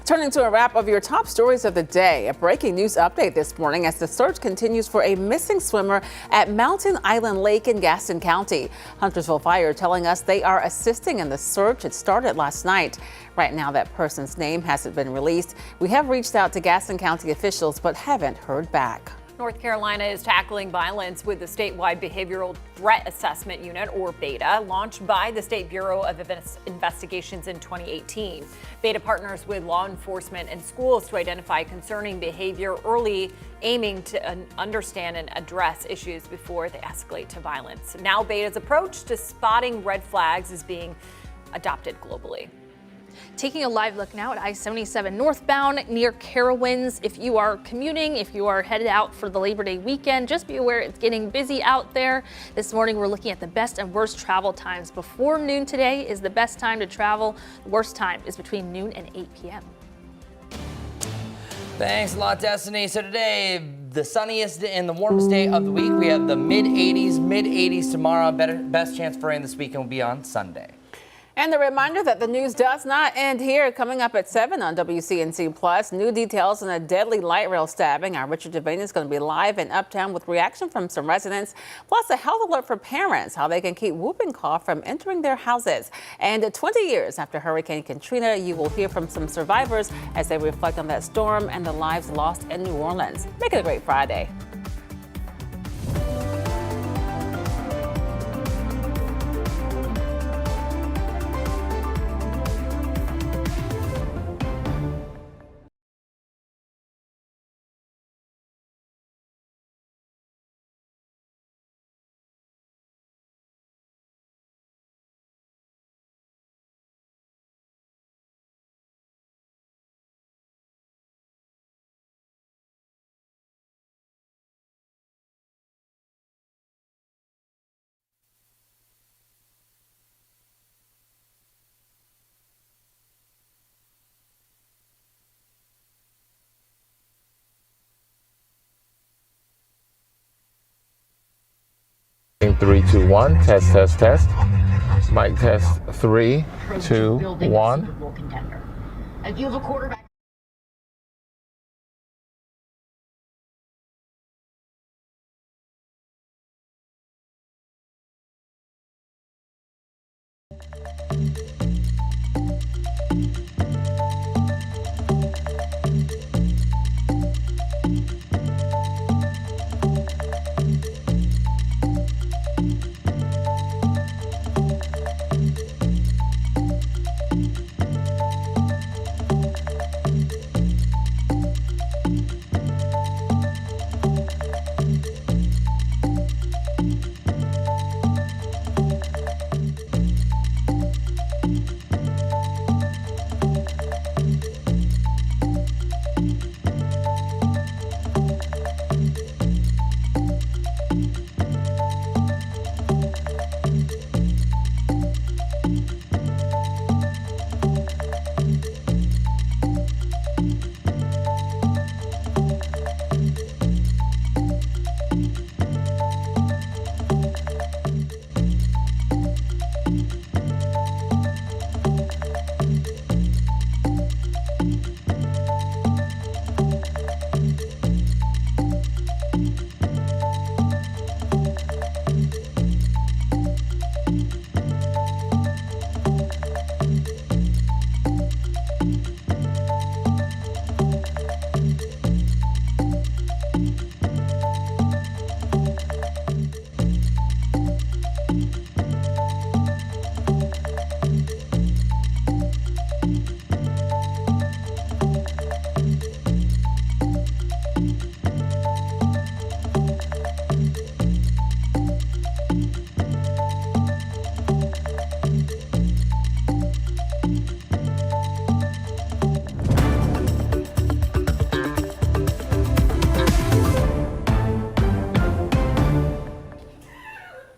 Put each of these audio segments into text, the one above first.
Turning to a wrap of your top stories of the day, a breaking news update this morning as the search continues for a missing swimmer at Mountain Island Lake in Gaston County. Huntersville Fire telling us they are assisting in the search. It started last night. Right now, that person's name hasn't been released. We have reached out to Gaston County officials but haven't heard back. North Carolina is tackling violence with the statewide Behavioral Threat Assessment Unit, or BETA, launched by the State Bureau of Investigations in 2018. BETA partners with law enforcement and schools to identify concerning behavior early, aiming to understand and address issues before they escalate to violence. Now BETA's approach to spotting red flags is being adopted globally. Taking a live look now at I-77 northbound near Carowinds. If you are commuting, if you are headed out for the Labor Day weekend, just be aware it's getting busy out there. This morning we're looking at the best and worst travel times. Before noon today is the best time to travel. The worst time is between noon and 8 p.m. Thanks a lot, Destiny. So today, the sunniest and the warmest day of the week. We have the mid-80s tomorrow. Best chance for rain this weekend will be on Sunday. And a reminder that the news does not end here. Coming up at 7 on WCNC Plus, new details on a deadly light rail stabbing. Our Richard Devane is going to be live in Uptown with reaction from some residents. Plus a health alert for parents, how they can keep whooping cough from entering their houses. And 20 years after Hurricane Katrina, you will hear from some survivors as they reflect on that storm and the lives lost in New Orleans. Make it a great Friday. Three, two, one. Test, test, test. Mic test. 3, 2, 1. If you have a quarterback.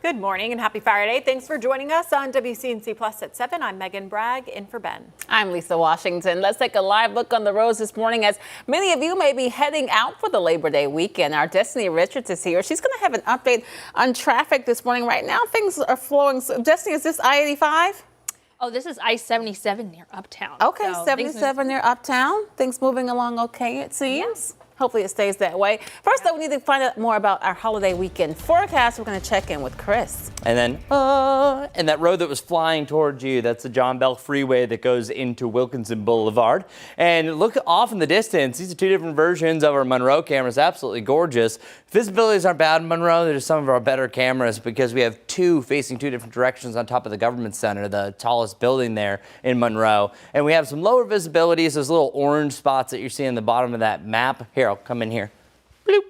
Good morning and happy Friday. Thanks for joining us on WCNC Plus at 7. I'm Megan Bragg, in for Ben. I'm Lisa Washington. Let's take a live look on the roads this morning as many of you may be heading out for the Labor Day weekend. Our Destiny Richards is here. She's going to have an update on traffic this morning. Right now, things are flowing. So, Destiny, is this I-85? Oh, this is I-77 near Uptown. Okay, So 77 near Uptown. Things moving along okay, it seems. Hopefully it stays that way. First, though, we need to find out more about our holiday weekend forecast. We're going to check in with Chris. And then, and that road that was flying towards you, that's the John Bell Freeway that goes into Wilkinson Boulevard. And look off in the distance. These are two different versions of our Monroe cameras. Absolutely gorgeous. Visibilities aren't bad in Monroe. They're just some of our better cameras because we have two facing two different directions on top of the Government Center, the tallest building there in Monroe. And we have some lower visibilities, those little orange spots that you're seeing in the bottom of that map. Here, I'll come in here. Bloop,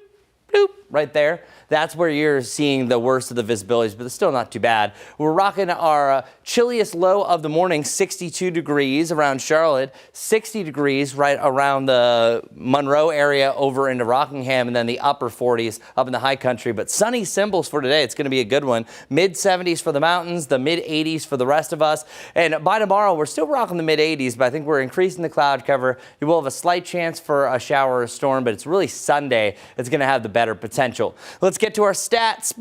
bloop, right there. That's where you're seeing the worst of the visibilities, but it's still not too bad. We're rocking our chilliest low of the morning, 62 degrees around Charlotte, 60 degrees right around the Monroe area over into Rockingham, and then the upper 40s up in the high country. But sunny symbols for today. It's going to be a good one. Mid 70s for the mountains, the mid 80s for the rest of us. And by tomorrow, we're still rocking the mid 80s, but I think we're increasing the cloud cover. You will have a slight chance for a shower or a storm, but it's really Sunday that's going to have the better potential. Let's get to our stats.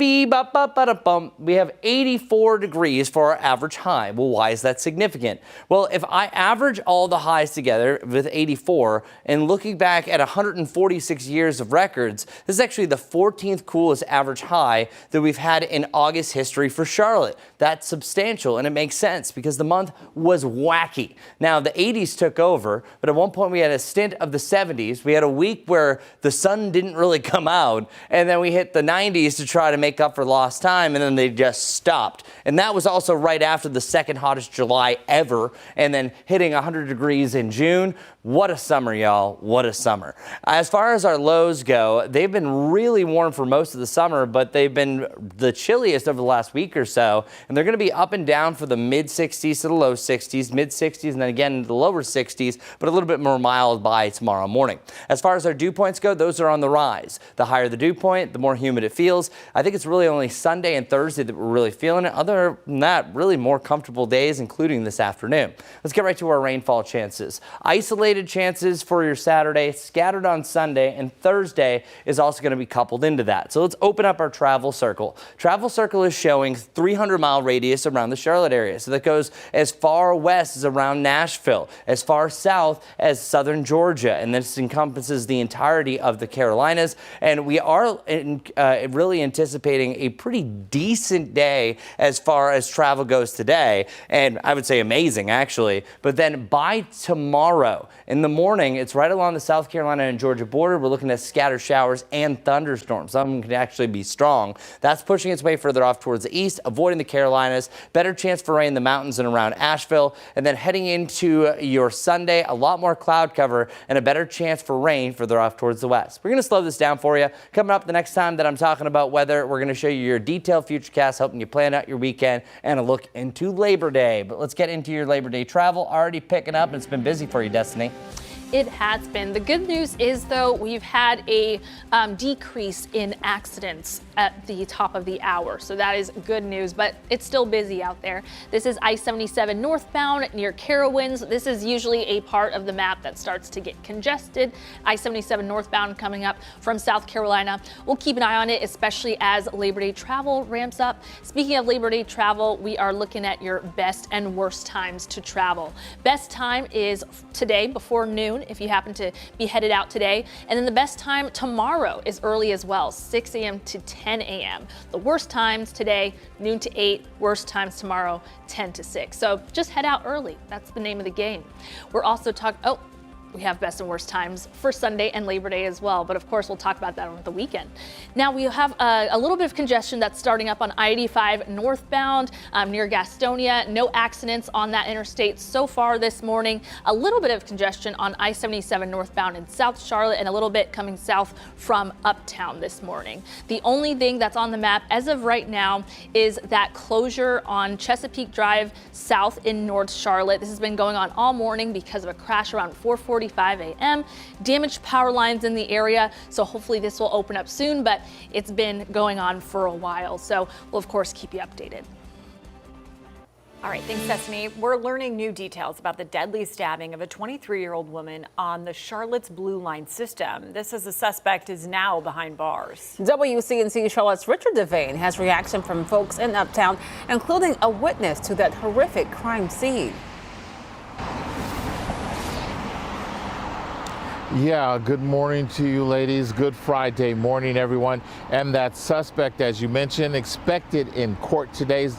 We have 84 degrees for our average high. Well, why is that significant? Well, if I average all the highs together with 84 and looking back at 146 years of records, this is actually the 14th coolest average high that we've had in August history for Charlotte. That's substantial, and it makes sense because the month was wacky. Now, the 80s took over, but at one point we had a stint of the 70s. We had a week where the sun didn't really come out, and then we hit the 90s to try to make up for lost time, and then they just stopped. And that was also right after the second hottest July ever, and then hitting 100 degrees in June. What a summer, y'all. What a summer. As far as our lows go, they've been really warm for most of the summer, but they've been the chilliest over the last week or so, and they're going to be up and down for the mid 60s to the low 60s, mid 60s, and then again the lower 60s, but a little bit more mild by tomorrow morning. As far as our dew points go, those are on the rise. The higher the dew point, the more humid it feels. I think it's really only Sunday and Thursday that we're really feeling it. Other than that, really more comfortable days, including this afternoon. Let's get right to our rainfall chances. Isolated chances for your Saturday, scattered on Sunday, and Thursday is also going to be coupled into that. So let's open up our travel circle. Travel circle is showing 300-mile radius around the Charlotte area. So that goes as far west as around Nashville, as far south as southern Georgia, and this encompasses the entirety of the Carolinas. And we are really anticipating a pretty decent day as far as travel goes today, and I would say amazing actually. But then by tomorrow in the morning, it's right along the South Carolina and Georgia border. We're looking at scattered showers and thunderstorms. Some of them can actually be strong. That's pushing its way further off towards the east, avoiding the Carolinas. Better chance for rain in the mountains and around Asheville. And then heading into your Sunday, a lot more cloud cover and a better chance for rain further off towards the west. We're going to slow this down for you. Coming up the next time that I'm talking about weather, we're going to show you your detailed futurecast, helping you plan out your weekend and a look into Labor Day. But let's get into your Labor Day travel. Already picking up, and it's been busy for you, Destiny. It has been. The good news is, though, we've had a decrease in accidents at the top of the hour. So that is good news, but it's still busy out there. This is I-77 northbound near Carowinds. This is usually a part of the map that starts to get congested. I-77 northbound coming up from South Carolina. We'll keep an eye on it, especially as Labor Day travel ramps up. Speaking of Labor Day travel, we are looking at your best and worst times to travel. Best time is today before noon, if you happen to be headed out today. And then the best time tomorrow is early as well, 6 a.m. to 10 a.m. The worst times today, noon to 8, worst times tomorrow, 10 to 6. So just head out early. That's the name of the game. We're also talking, we have best and worst times for Sunday and Labor Day as well, but of course we'll talk about that on the weekend. Now we have a little bit of congestion that's starting up on I-85 northbound near Gastonia. No accidents on that interstate so far this morning. A little bit of congestion on I-77 northbound in South Charlotte and a little bit coming south from Uptown this morning. The only thing that's on the map as of right now is that closure on Chesapeake Drive south in North Charlotte. This has been going on all morning because of a crash around 4:45 a.m. Damaged power lines in the area, so hopefully this will open up soon, but it's been going on for a while, so we'll of course keep you updated. All right, thanks, Destiny. We're learning new details about the deadly stabbing of a 23-year-old woman on the Charlotte's Blue Line system. This as the suspect is now behind bars. WCNC Charlotte's Richard Devane has reaction from folks in Uptown, including a witness to that horrific crime scene. Yeah, good morning to you, ladies. Good Friday morning, everyone. And that suspect, as you mentioned, expected in court today,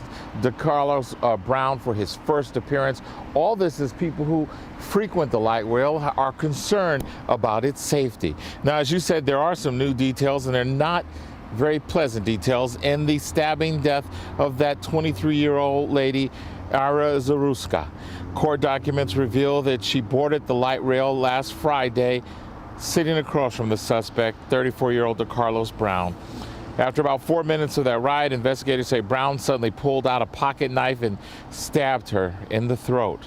DeCarlos Brown, for his first appearance. All this is people who frequent the light rail are concerned about its safety. Now, as you said, there are some new details, and they're not very pleasant details in the stabbing death of that 23-year-old lady, Ara Zaruska. Court documents reveal that she boarded the light rail last Friday, sitting across from the suspect, 34-year-old DeCarlos Brown. After about 4 minutes of that ride, investigators say Brown suddenly pulled out a pocket knife and stabbed her in the throat.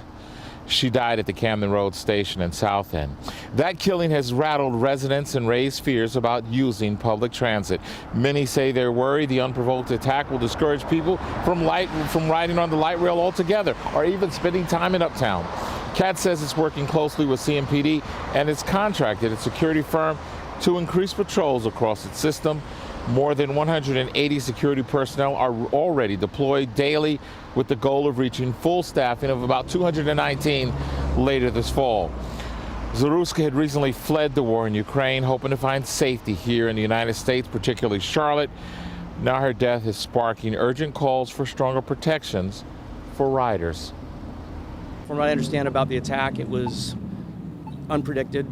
She died at the Camden Road station in South End. That killing has rattled residents and raised fears about using public transit. Many say they're worried the unprovoked attack will discourage people from riding on the light rail altogether or even spending time in Uptown. CAT says it's working closely with CMPD and it's contracted a security firm to increase patrols across its system. More than 180 security personnel are already deployed daily with the goal of reaching full staffing of about 219 later this fall. Zaruska had recently fled the war in Ukraine, hoping to find safety here in the United States, particularly Charlotte. Now her death is sparking urgent calls for stronger protections for riders. From what I understand about the attack, it was unpredicted.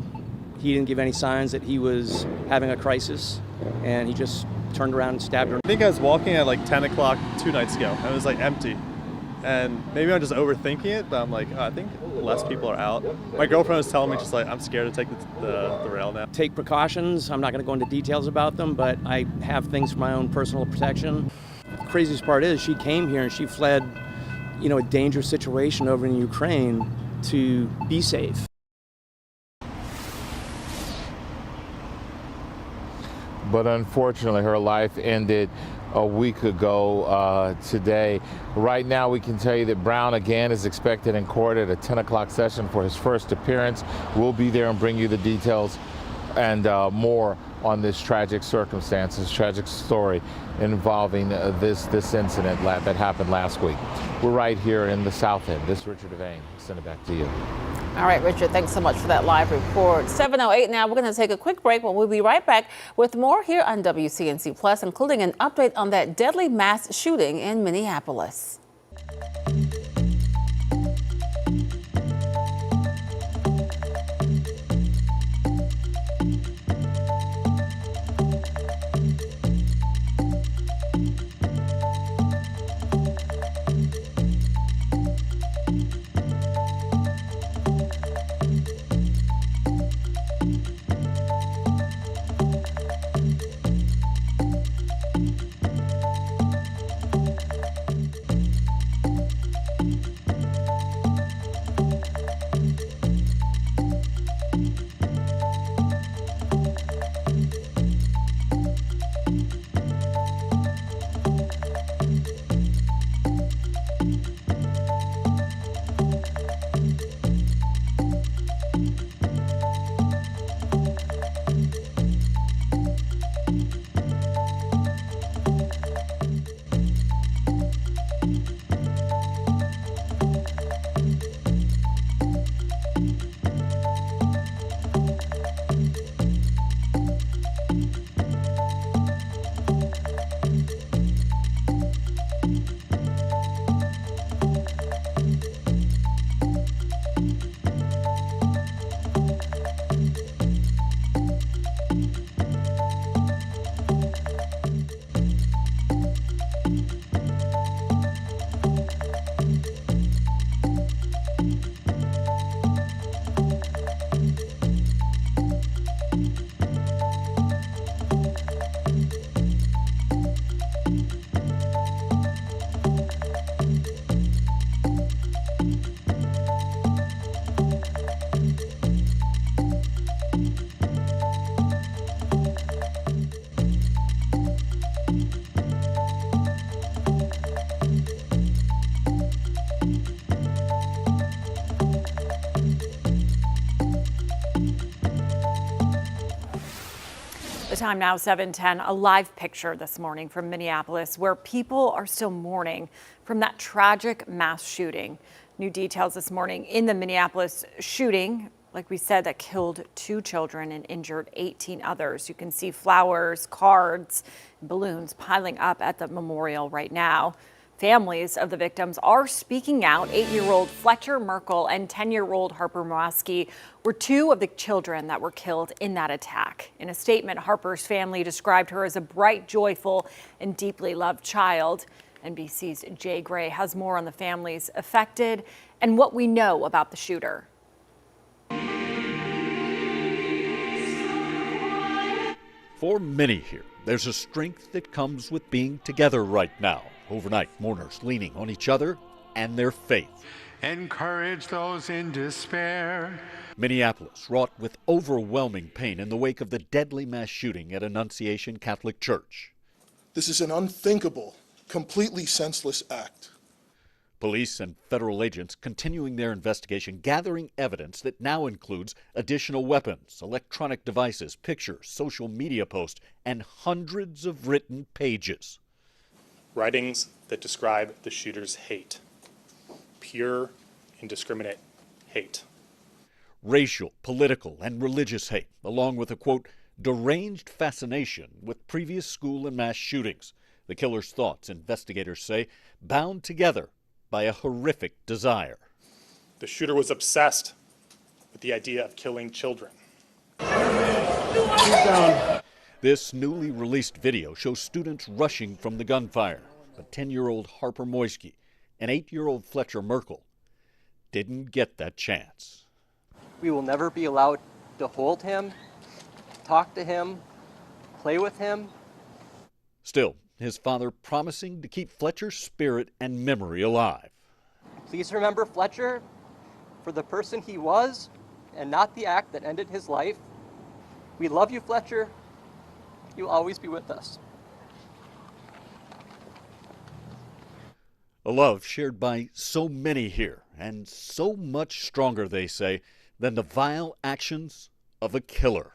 He didn't give any signs that he was having a crisis, and he just turned around and stabbed her. I think I was walking at like 10 o'clock 2 nights ago, and it was like empty. And maybe I'm just overthinking it, but I'm like, oh, I think less people are out. My girlfriend was telling me, just like, I'm scared to take the rail now. Take precautions. I'm not going to go into details about them, but I have things for my own personal protection. The craziest part is she came here and she fled, a dangerous situation over in Ukraine to be safe. But unfortunately, her life ended a week ago today. Right now, we can tell you that Brown again is expected in court at a 10 o'clock session for his first appearance. We'll be there and bring you the details and more on this tragic story involving this incident that happened last week. We're right here in the South End. This is Richard Devane. Send it back to you. All right, Richard, thanks so much for that live report. 7:08 now. We're going to take a quick break, but we'll be right back with more here on WCNC Plus, including an update on that deadly mass shooting in Minneapolis. time now, 7:10. A live picture this morning from Minneapolis where people are still mourning from that tragic mass shooting. New details this morning in the Minneapolis shooting, like we said, that killed 2 children and injured 18 others. You can see flowers, cards, balloons piling up at the memorial right now. Families of the victims are speaking out. 8-year-old Fletcher Merkel and 10-year-old Harper Moski were 2 of the children that were killed in that attack. In a statement, Harper's family described her as a bright, joyful, and deeply loved child. NBC's Jay Gray has more on the families affected and what we know about the shooter. For many here, there's a strength that comes with being together right now. Overnight, mourners leaning on each other and their faith. Encourage those in despair. Minneapolis wrought with overwhelming pain in the wake of the deadly mass shooting at Annunciation Catholic Church. This is an unthinkable, completely senseless act. Police and federal agents continuing their investigation, gathering evidence that now includes additional weapons, electronic devices, pictures, social media posts, and hundreds of written pages. Writings that describe the shooter's hate. Pure, indiscriminate hate. Racial, political, and religious hate, along with a, quote, deranged fascination with previous school and mass shootings. The killer's thoughts, investigators say, bound together by a horrific desire. The shooter was obsessed with the idea of killing children. This newly released video shows students rushing from the gunfire. But 10-year-old Harper Moski and 8-year-old Fletcher Merkel didn't get that chance. We will never be allowed to hold him, talk to him, play with him. Still, his father promising to keep Fletcher's spirit and memory alive. Please remember Fletcher for the person he was and not the act that ended his life. We love you, Fletcher. You'll always be with us. A love shared by so many here, and so much stronger, they say, than the vile actions of a killer.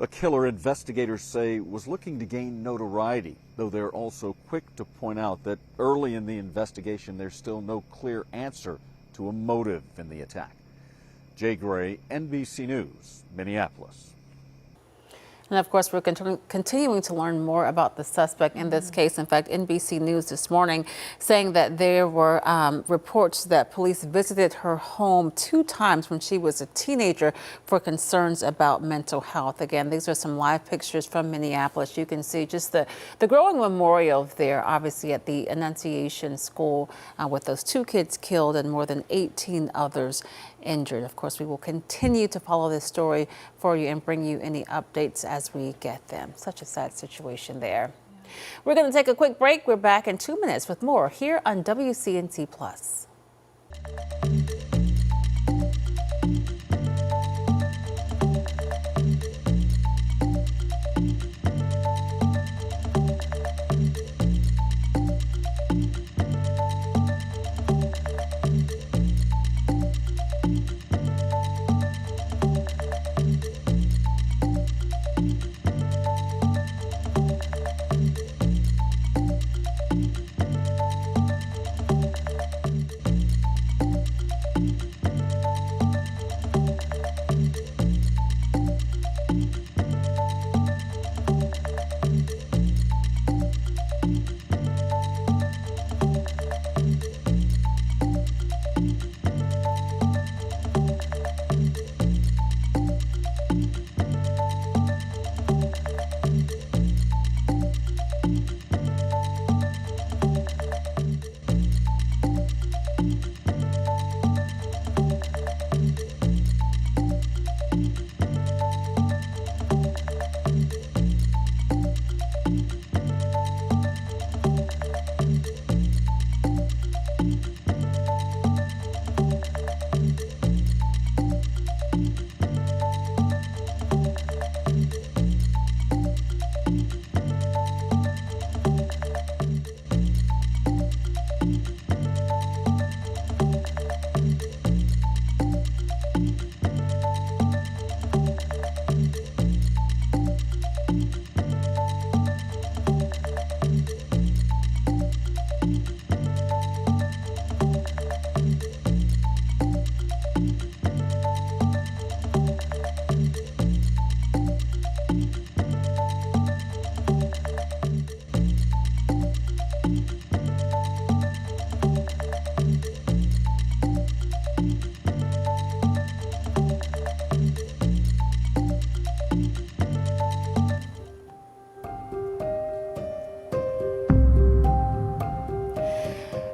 A killer, investigators say, was looking to gain notoriety, though they're also quick to point out that early in the investigation there's still no clear answer to a motive in the attack. Jay Gray, NBC News, Minneapolis. And of course, we're continuing to learn more about the suspect in this case. In fact, NBC News this morning saying that there were reports that police visited her home 2 times when she was a teenager for concerns about mental health. Again, these are some live pictures from Minneapolis. You can see just the growing memorial there, obviously at the Annunciation School with those 2 kids killed and more than 18 others injured. Of course, we will continue to follow this story for you and bring you any updates as we get them. Such a sad situation there. We're going to take a quick break. We're back in 2 minutes with more here on WCNC Plus.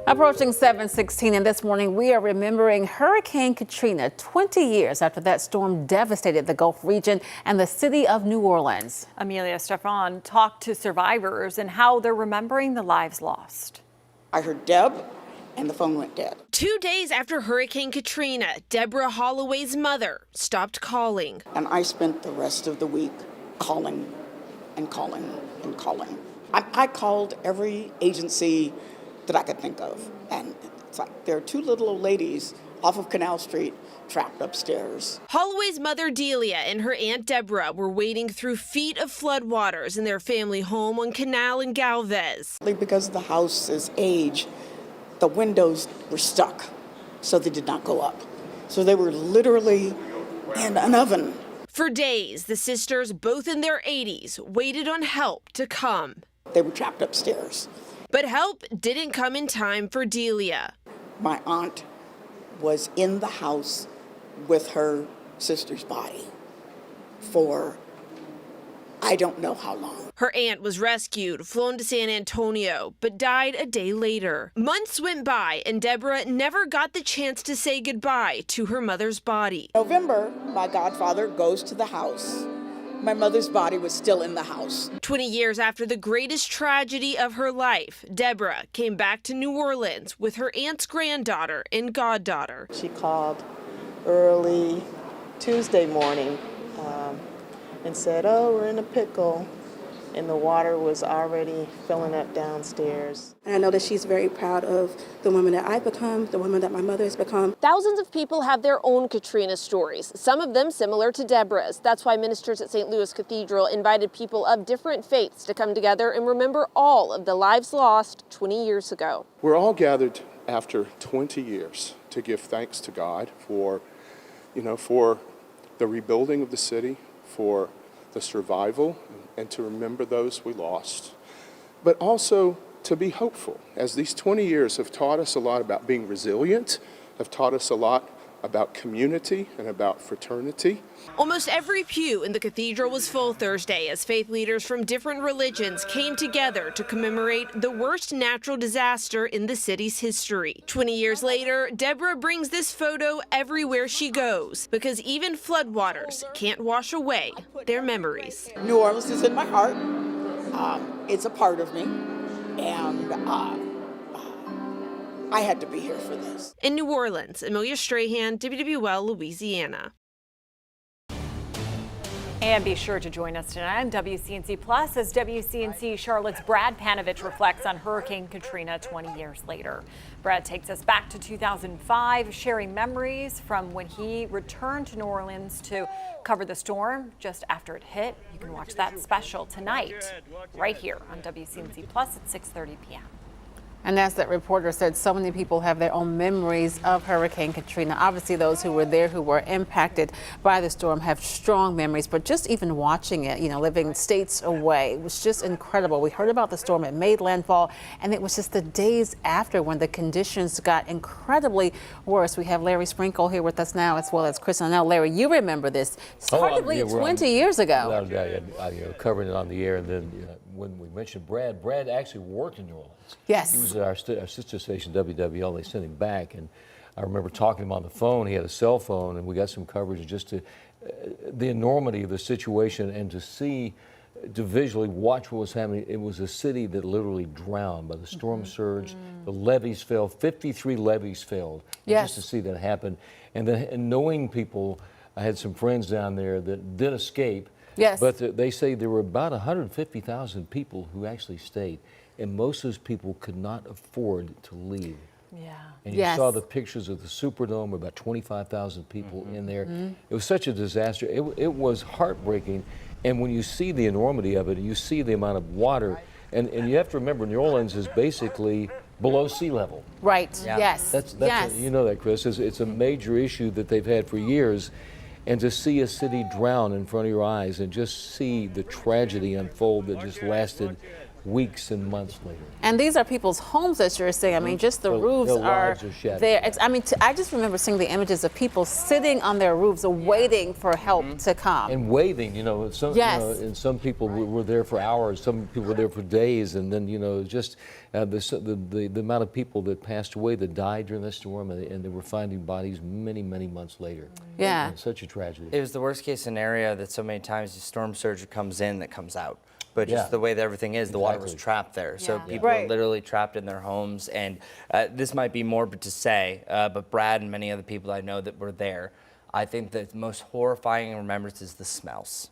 Approaching 7:16, and this morning we are remembering Hurricane Katrina, 20 years after that storm devastated the Gulf region and the city of New Orleans. Amelia Stefan talked to survivors and how they're remembering the lives lost. I heard Deb, and the phone went dead. 2 days after Hurricane Katrina, Deborah Holloway's mother stopped calling. And I spent the rest of the week calling and calling and calling. I called every agency that I could think of. And it's like there are two little old ladies off of Canal Street trapped upstairs. Holloway's mother Delia and her aunt Deborah were wading through feet of floodwaters in their family home on Canal in Galvez. Because of the house's age, the windows were stuck, so they did not go up. So they were literally in an oven. For days, the sisters, both in their 80s, waited on help to come. They were trapped upstairs. But help didn't come in time for Delia. My aunt was in the house with her sister's body for I don't know how long. Her aunt was rescued, flown to San Antonio, but died a day later. Months went by, and Deborah never got the chance to say goodbye to her mother's body. November, my godfather goes to the house. My mother's body was still in the house. 20 years after the greatest tragedy of her life, Deborah came back to New Orleans with her aunt's granddaughter and goddaughter. She called early Tuesday morning and said, "Oh, we're in a pickle." And the water was already filling up downstairs. And I know that she's very proud of the woman that I've become, the woman that my mother has become. Thousands of people have their own Katrina stories, some of them similar to Deborah's. That's why ministers at St. Louis Cathedral invited people of different faiths to come together and remember all of the lives lost 20 years ago. We're all gathered after 20 years to give thanks to God for the rebuilding of the city, for the survival, and to remember those we lost, but also to be hopeful, as these 20 years have taught us a lot about being resilient, have taught us a lot about community and about fraternity. Almost every pew in the cathedral was full Thursday as faith leaders from different religions came together to commemorate the worst natural disaster in the city's history. 20 years later, Deborah brings this photo everywhere she goes because even floodwaters can't wash away their memories. New Orleans is in my heart. It's a part of me, and I had to be here for this. In New Orleans, Amelia Strahan, WWL, Louisiana. And be sure to join us tonight on WCNC Plus as WCNC Charlotte's Brad Panovich reflects on Hurricane Katrina 20 years later. Brad takes us back to 2005, sharing memories from when he returned to New Orleans to cover the storm just after it hit. You can watch that special tonight right here on WCNC Plus at 6:30 p.m. And as that reporter said, so many people have their own memories of Hurricane Katrina. Obviously, those who were there, who were impacted by the storm, have strong memories. But just even watching it, living states away, it was just incredible. We heard about the storm. It made landfall, and it was just the days after when the conditions got incredibly worse. We have Larry Sprinkle here with us now, as well as Chris. I know, Larry, you remember this. Hardly 20 years ago. I covered it on the air, and then when we mentioned Brad actually worked in New Orleans. Yes. He was at our sister station, WWL. They sent him back, and I remember talking to him on the phone. He had a cell phone, and we got some coverage just to the enormity of the situation and to visually watch what was happening. It was a city that literally drowned by the storm surge. The levees fell. 53 levees failed. Yes. Just to see that happen. And knowing people, I had some friends down there that did escape. Yes. But they say there were about 150,000 people who actually stayed, and most of those people could not afford to leave. Yeah. And you saw the pictures of the Superdome, about 25,000 people in there. It was such a disaster. It was heartbreaking. And when you see the enormity of it, you see the amount of water, and you have to remember New Orleans is basically below sea level. Right, yes. That's you know that, Chris. It's a major issue that they've had for years. And to see a city drown in front of your eyes and just see the tragedy unfold that just lasted weeks and months later. And these are people's homes that you're seeing. I mean, just the roofs their are lives are shattered. there. I mean, I just remember seeing the images of people sitting on their roofs waiting for help to come. And waiting, some, and some people were there for hours, some people were there for days, and then, just the amount of people that passed away that died during the storm, and they were finding bodies many, many months later. Yeah. Such a tragedy. It was the worst case scenario that so many times the storm surge comes in that comes out. But just the way that everything is, the water was trapped there. So people are literally trapped in their homes. And this might be morbid to say, but Brad and many other people I know that were there, I think the most horrifying remembrance is the smells.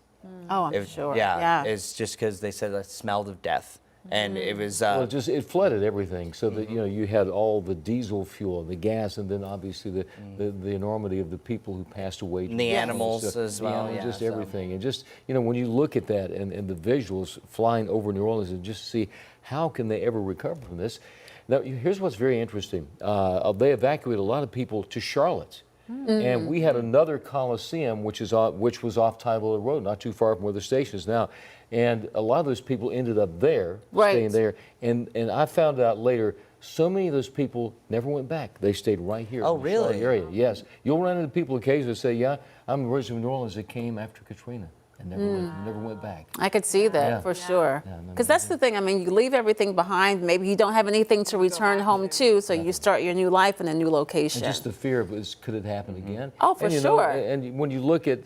Oh, I'm sure. Yeah, it's just because they said it smelled of death. And it was it flooded everything, so that you had all the diesel fuel and the gas, and then obviously the enormity of the people who passed away, and the animals as well, just everything, and just when you look at that and the visuals flying over New Orleans and just see how can they ever recover from this. Now here's what's very interesting: they evacuated a lot of people to Charlotte. And we had another Coliseum, which was off Tyler Road, not too far from where the station is now. And a lot of those people ended up there, staying there. And I found out later, so many of those people never went back. They stayed right here. Oh, in the really? Charlotte area. Yes. You'll run into people occasionally that say, yeah, I'm originally from New Orleans that came after Katrina. And never went back. I could see that for sure. Because that's the thing. I mean, you leave everything behind. Maybe you don't have anything to return home to, so you start your new life in a new location. And just the fear of could it happen again? Oh, for sure. And when you look at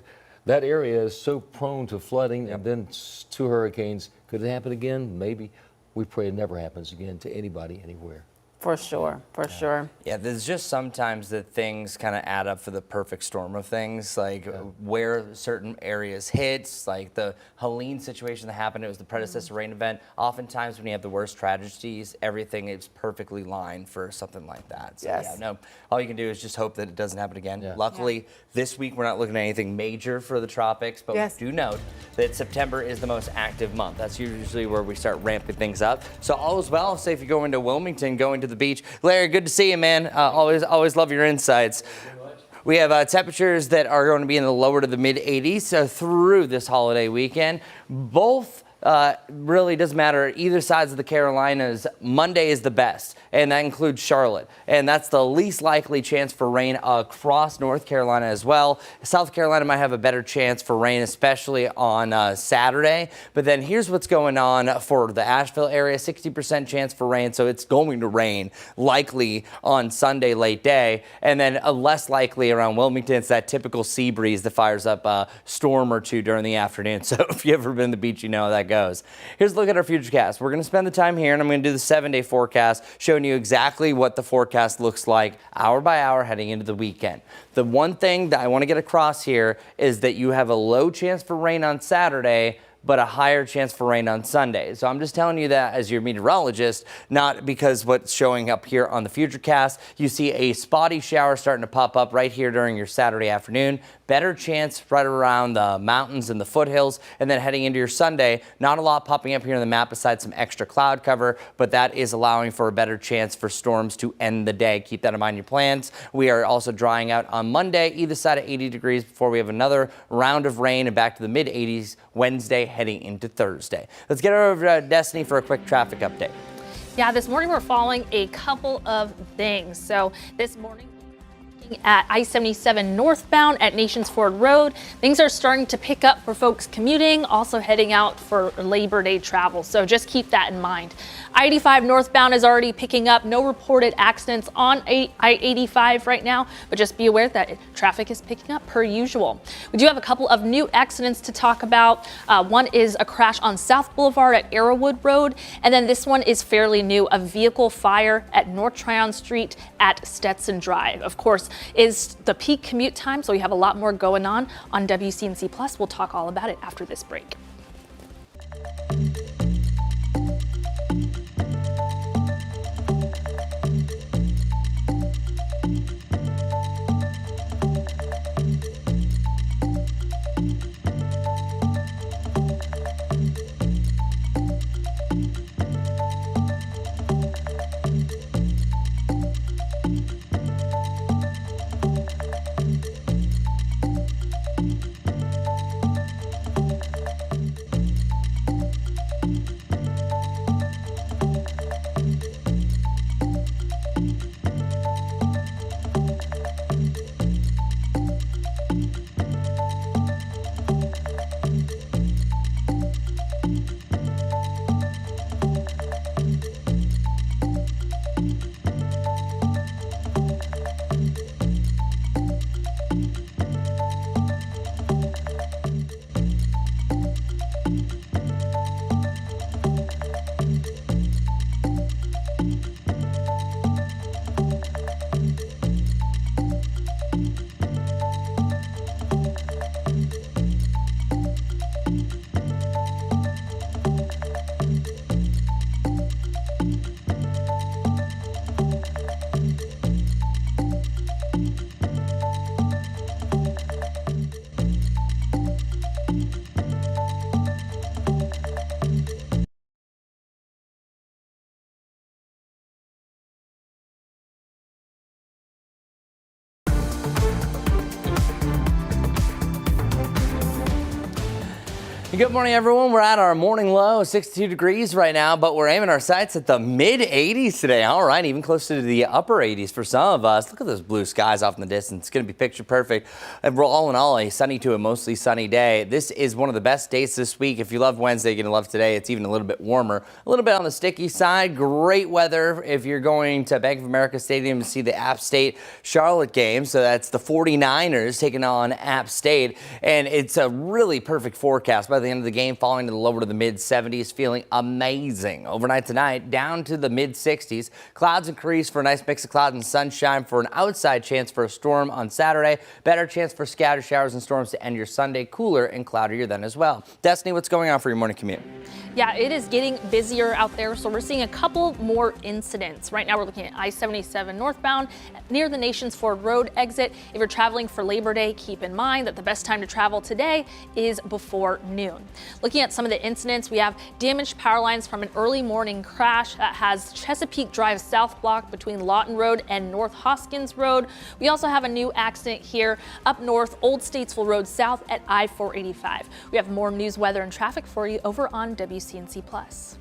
that area is so prone to flooding and then to hurricanes, could it happen again? Maybe. We pray it never happens again to anybody, anywhere. For sure, for sure. Yeah, there's just sometimes that things kind of add up for the perfect storm of things, like where certain areas hit, like the Helene situation that happened, it was the predecessor rain event. Oftentimes when you have the worst tragedies, everything is perfectly lined for something like that. So yeah, no, all you can do is just hope that it doesn't happen again. Luckily, this week we're not looking at anything major for the tropics, but we do note that September is the most active month. That's usually where we start ramping things up. So all is well. Say if you go into Wilmington, going to the beach. Larry, good to see you, man. Always love your insights. We have temperatures that are going to be in the lower to the mid 80s through this holiday weekend. Both really doesn't matter. Either sides of the Carolinas, Monday is the best, and that includes Charlotte. And that's the least likely chance for rain across North Carolina as well. South Carolina might have a better chance for rain, especially on Saturday. But then here's what's going on for the Asheville area, 60% chance for rain. So it's going to rain likely on Sunday late day. And then less likely around Wilmington. It's that typical sea breeze that fires up a storm or two during the afternoon. So if you've ever been to the beach, you know how that goes. Here's a look at our futurecast. We're going to spend the time here, and I'm going to do the 7-day forecast, showing you exactly what the forecast looks like hour by hour heading into the weekend. The one thing that I want to get across here is that you have a low chance for rain on Saturday, but a higher chance for rain on Sunday. So I'm just telling you that as your meteorologist, not because what's showing up here on the Futurecast. You see a spotty shower starting to pop up right here during your Saturday afternoon. Better chance right around the mountains and the foothills. And then heading into your Sunday, not a lot popping up here on the map besides some extra cloud cover, but that is allowing for a better chance for storms to end the day. Keep that in mind in your plans. We are also drying out on Monday, either side of 80 degrees before we have another round of rain and back to the mid 80s Wednesday heading into Thursday. Let's get over to Destiny for a quick traffic update. Yeah, this morning we're following a couple of things. So this morning, at I-77 northbound at Nations Ford Road. Things are starting to pick up for folks commuting, also heading out for Labor Day travel. So just keep that in mind. I-85 northbound is already picking up. No reported accidents on I-85 right now, but just be aware that traffic is picking up per usual. We do have a couple of new accidents to talk about. One is a crash on South Boulevard at Arrowwood Road, and then this one is fairly new, a vehicle fire at North Tryon Street at Stetson Drive. Of course, is the peak commute time, so we have a lot more going on WCNC Plus. We'll talk all about it after this break. Good morning, everyone. We're at our morning low, 62 degrees right now, but we're aiming our sights at the mid 80s today. All right, even closer to the upper 80s for some of us. Look at those blue skies off in the distance. It's going to be picture perfect. And we're all in all a sunny to a mostly sunny day. This is one of the best days this week. If you love Wednesday, you're going to love today. It's even a little bit warmer, a little bit on the sticky side. Great weather if you're going to Bank of America Stadium to see the App State Charlotte game. So that's the 49ers taking on App State. And it's a really perfect forecast. By the end of the game, falling to the lower to the mid 70s, feeling amazing. Overnight tonight, down to the mid 60s. Clouds increase for a nice mix of clouds and sunshine for an outside chance for a storm on Saturday. Better chance for scattered showers and storms to end your Sunday. Cooler and cloudier then as well. Destiny, what's going on for your morning commute? Yeah, it is getting busier out there, so we're seeing a couple more incidents. Right now we're looking at I-77 northbound near the Nations Ford Road exit. If you're traveling for Labor Day, keep in mind that the best time to travel today is before noon. Looking at some of the incidents, we have damaged power lines from an early morning crash that has Chesapeake Drive South blocked between Lawton Road and North Hoskins Road. We also have a new accident here up north, Old Statesville Road South at I-485. We have more news, weather, and traffic for you over on WCNC Plus.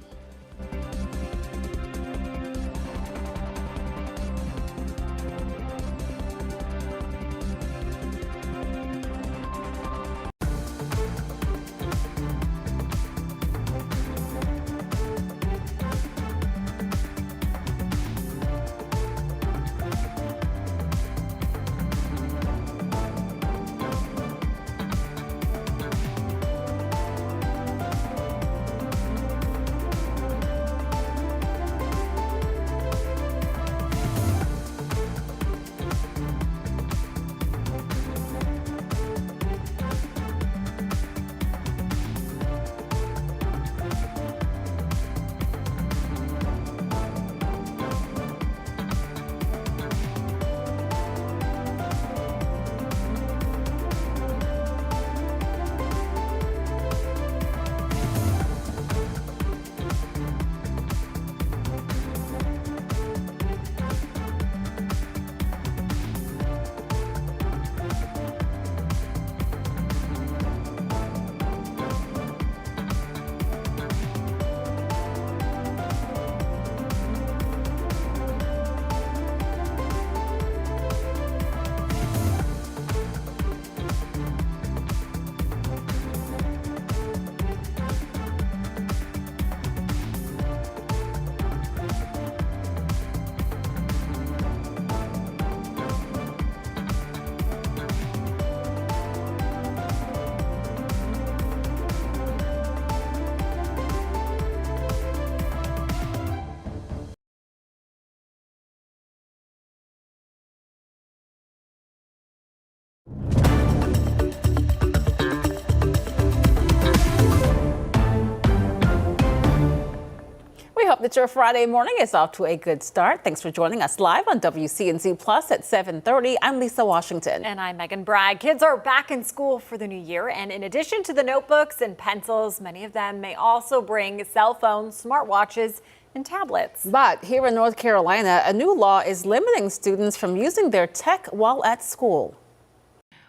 We hope that your Friday morning is off to a good start. Thanks for joining us live on WCNC Plus at 7:30. I'm Lisa Washington. And I'm Megan Bragg. Kids are back in school for the new year. And in addition to the notebooks and pencils, many of them may also bring cell phones, smartwatches, and tablets. But here in North Carolina, a new law is limiting students from using their tech while at school.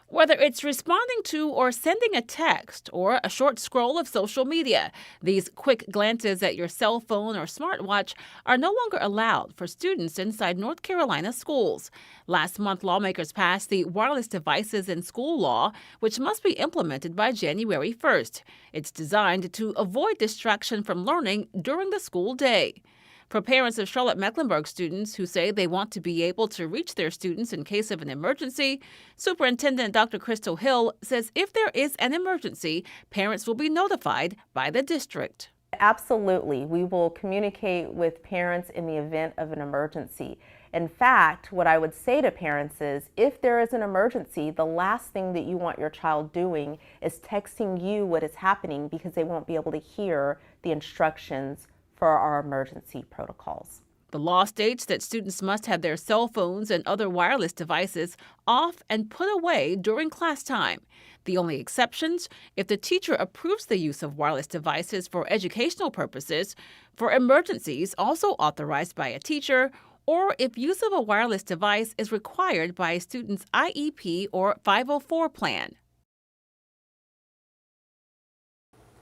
Whether it's responding to or sending a text or a short scroll of social media, these quick glances at your cell phone or smartwatch are no longer allowed for students inside North Carolina schools. Last month, lawmakers passed the Wireless Devices in School Law, which must be implemented by January 1st. It's designed to avoid distraction from learning during the school day. For parents of Charlotte-Mecklenburg students who say they want to be able to reach their students in case of an emergency, Superintendent Dr. Crystal Hill says if there is an emergency, parents will be notified by the district. Absolutely. We will communicate with parents in the event of an emergency. In fact, what I would say to parents is if there is an emergency, the last thing that you want your child doing is texting you what is happening because they won't be able to hear the instructions for our emergency protocols. The law states that students must have their cell phones and other wireless devices off and put away during class time. The only exceptions, if the teacher approves the use of wireless devices for educational purposes, for emergencies also authorized by a teacher, or if use of a wireless device is required by a student's IEP or 504 plan.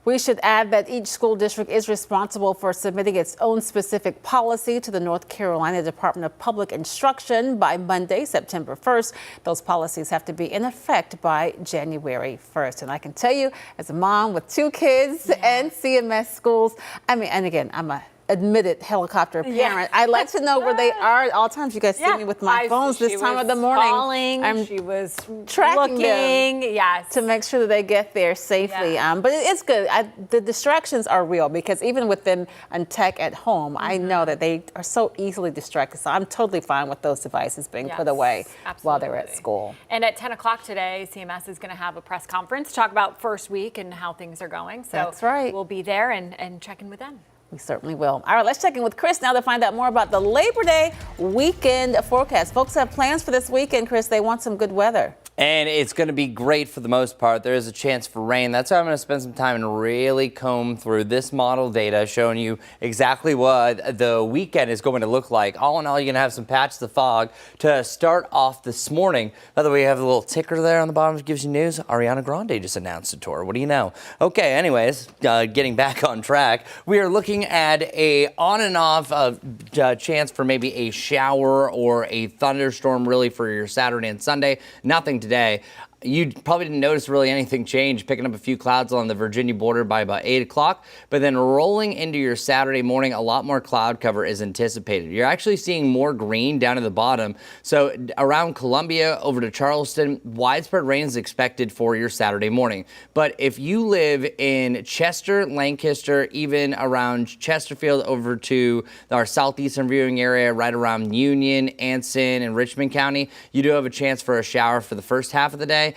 We should add that each school district is responsible for submitting its own specific policy to the North Carolina Department of Public Instruction by Monday, September 1st. Those policies have to be in effect by January 1st. And I can tell you, as a mom with 2 kids and CMS schools, and again, I'm a admitted helicopter parent. I like to know where they are at all times. You guys see me with my phones this time of the morning. She was tracking looking, them to make sure that they get there safely. But it's good. The distractions are real because even with them on tech at home, I know that they are so easily distracted. So I'm totally fine with those devices being put away while they're at school. And at 10 o'clock today, CMS is going to have a press conference to talk about first week and how things are going. So that's right. We'll be there and check in with them. We certainly will. All right, let's check in with Chris now to find out more about the Labor Day weekend forecast. Folks have plans for this weekend, Chris. They want some good weather. And it's going to be great for the most part. There is a chance for rain. That's why I'm going to spend some time and really comb through this model data, showing you exactly what the weekend is going to look like. All in all, you're going to have some patches of fog to start off this morning. By the way, you have a little ticker there on the bottom that gives you news. Ariana Grande just announced a tour. What do you know? Okay, anyways, getting back on track, we are looking at a on and off chance for maybe a shower or a thunderstorm really for your Saturday and Sunday. Nothing today. You probably didn't notice really anything change, picking up a few clouds along the Virginia border by about 8 o'clock, but then rolling into your Saturday morning, a lot more cloud cover is anticipated. You're actually seeing more green down at the bottom. So around Columbia over to Charleston, widespread rain is expected for your Saturday morning. But if you live in Chester, Lancaster, even around Chesterfield over to our southeastern viewing area, right around Union, Anson, and Richmond County, you do have a chance for a shower for the first half of the day.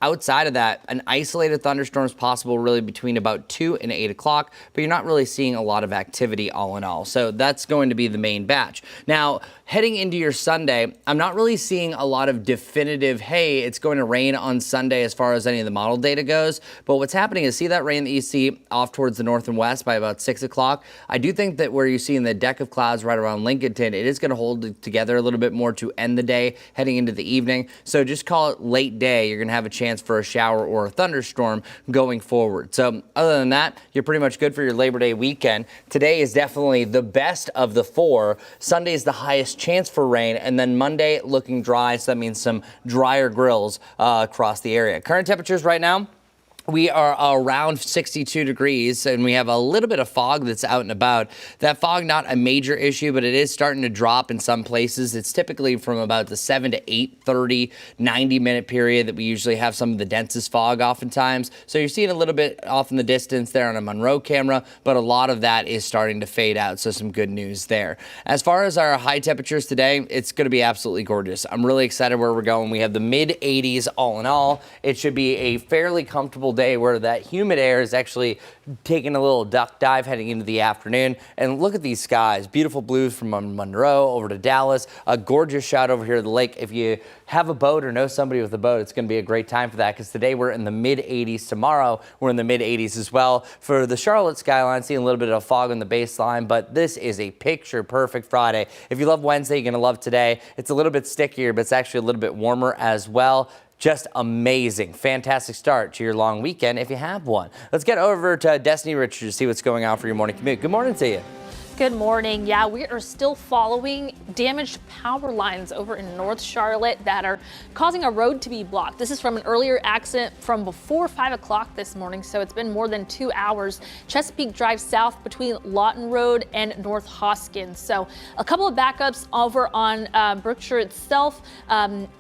Outside of that, an isolated thunderstorm is possible really between about 2 and 8 o'clock, but you're not really seeing a lot of activity all in all. So that's going to be the main batch. Now, heading into your Sunday, I'm not really seeing a lot of definitive, hey, it's going to rain on Sunday as far as any of the model data goes. But what's happening is see that rain that you see off towards the north and west by about 6 o'clock. I do think that where you see in the deck of clouds right around Lincolnton, it is going to hold it together a little bit more to end the day heading into the evening. So just call it late day. You're going to have a chance for a shower or a thunderstorm going forward. So other than that, you're pretty much good for your Labor Day weekend. Today is definitely the best of the 4. Sunday is the highest chance for rain, and then Monday looking dry, so that means some drier grills across the area. Current temperatures right now, we are around 62 degrees, and we have a little bit of fog that's out and about. That fog, not a major issue, but it is starting to drop in some places. It's typically from about the 7 to 8:30, 90-minute period that we usually have some of the densest fog oftentimes. So you're seeing a little bit off in the distance there on a Monroe camera, but a lot of that is starting to fade out, so some good news there. As far as our high temperatures today, it's going to be absolutely gorgeous. I'm really excited where we're going. We have the mid-80s all in all. It should be a fairly comfortable day where that humid air is actually taking a little duck dive heading into the afternoon. And look at these skies. Beautiful blues from Monroe over to Dallas. A gorgeous shot over here at the lake. If you have a boat or know somebody with a boat, it's going to be a great time for that because today we're in the mid-80s. Tomorrow we're in the mid-80s as well. For the Charlotte skyline, seeing a little bit of fog on the baseline, but this is a picture-perfect Friday. If you love Wednesday, you're going to love today. It's a little bit stickier, but it's actually a little bit warmer as well. Just amazing. Fantastic start to your long weekend if you have one. Let's get over to Destiny Richards to see what's going on for your morning commute. Good morning to you. Good morning. Yeah, we are still following damaged power lines over in North Charlotte that are causing a road to be blocked. This is from an earlier accident from before 5 o'clock this morning, so it's been more than 2 hours. Chesapeake Drive south between Lawton Road and North Hoskins. So a couple of backups over on Brookshire itself,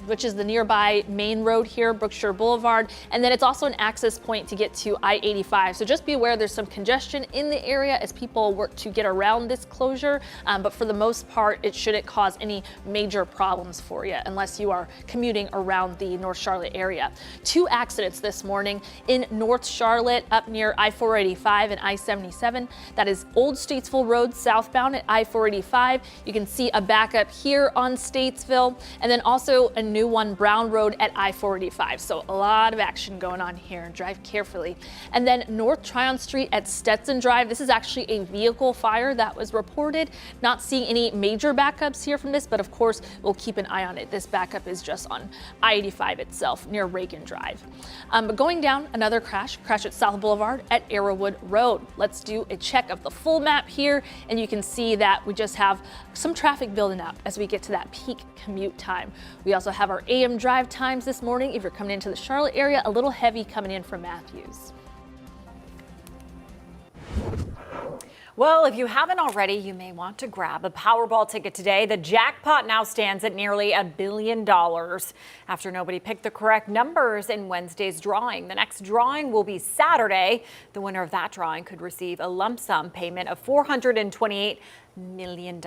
which is the nearby main road here, Brookshire Boulevard. And then it's also an access point to get to I-85. So just be aware there's some congestion in the area as people work to get around this closure, but for the most part, it shouldn't cause any major problems for you unless you are commuting around the North Charlotte area. 2 accidents this morning in North Charlotte up near I-485 and I-77. That is Old Statesville Road southbound at I-485. You can see a backup here on Statesville, and then also a new one, Brown Road at I-485. So a lot of action going on here. Drive carefully. And then North Tryon Street at Stetson Drive. This is actually a vehicle fire that was reported. Not seeing any major backups here from this, but of course, we'll keep an eye on it. This backup is just on I-85 itself near Reagan Drive. But going down, another crash at South Boulevard at Arrowwood Road. Let's do a check of the full map here, and you can see that we just have some traffic building up as we get to that peak commute time. We also have our AM drive times this morning. If you're coming into the Charlotte area, a little heavy coming in from Matthews. Well, if you haven't already, you may want to grab a Powerball ticket today. The jackpot now stands at nearly $1 billion after nobody picked the correct numbers in Wednesday's drawing. The next drawing will be Saturday. The winner of that drawing could receive a lump sum payment of $428 million.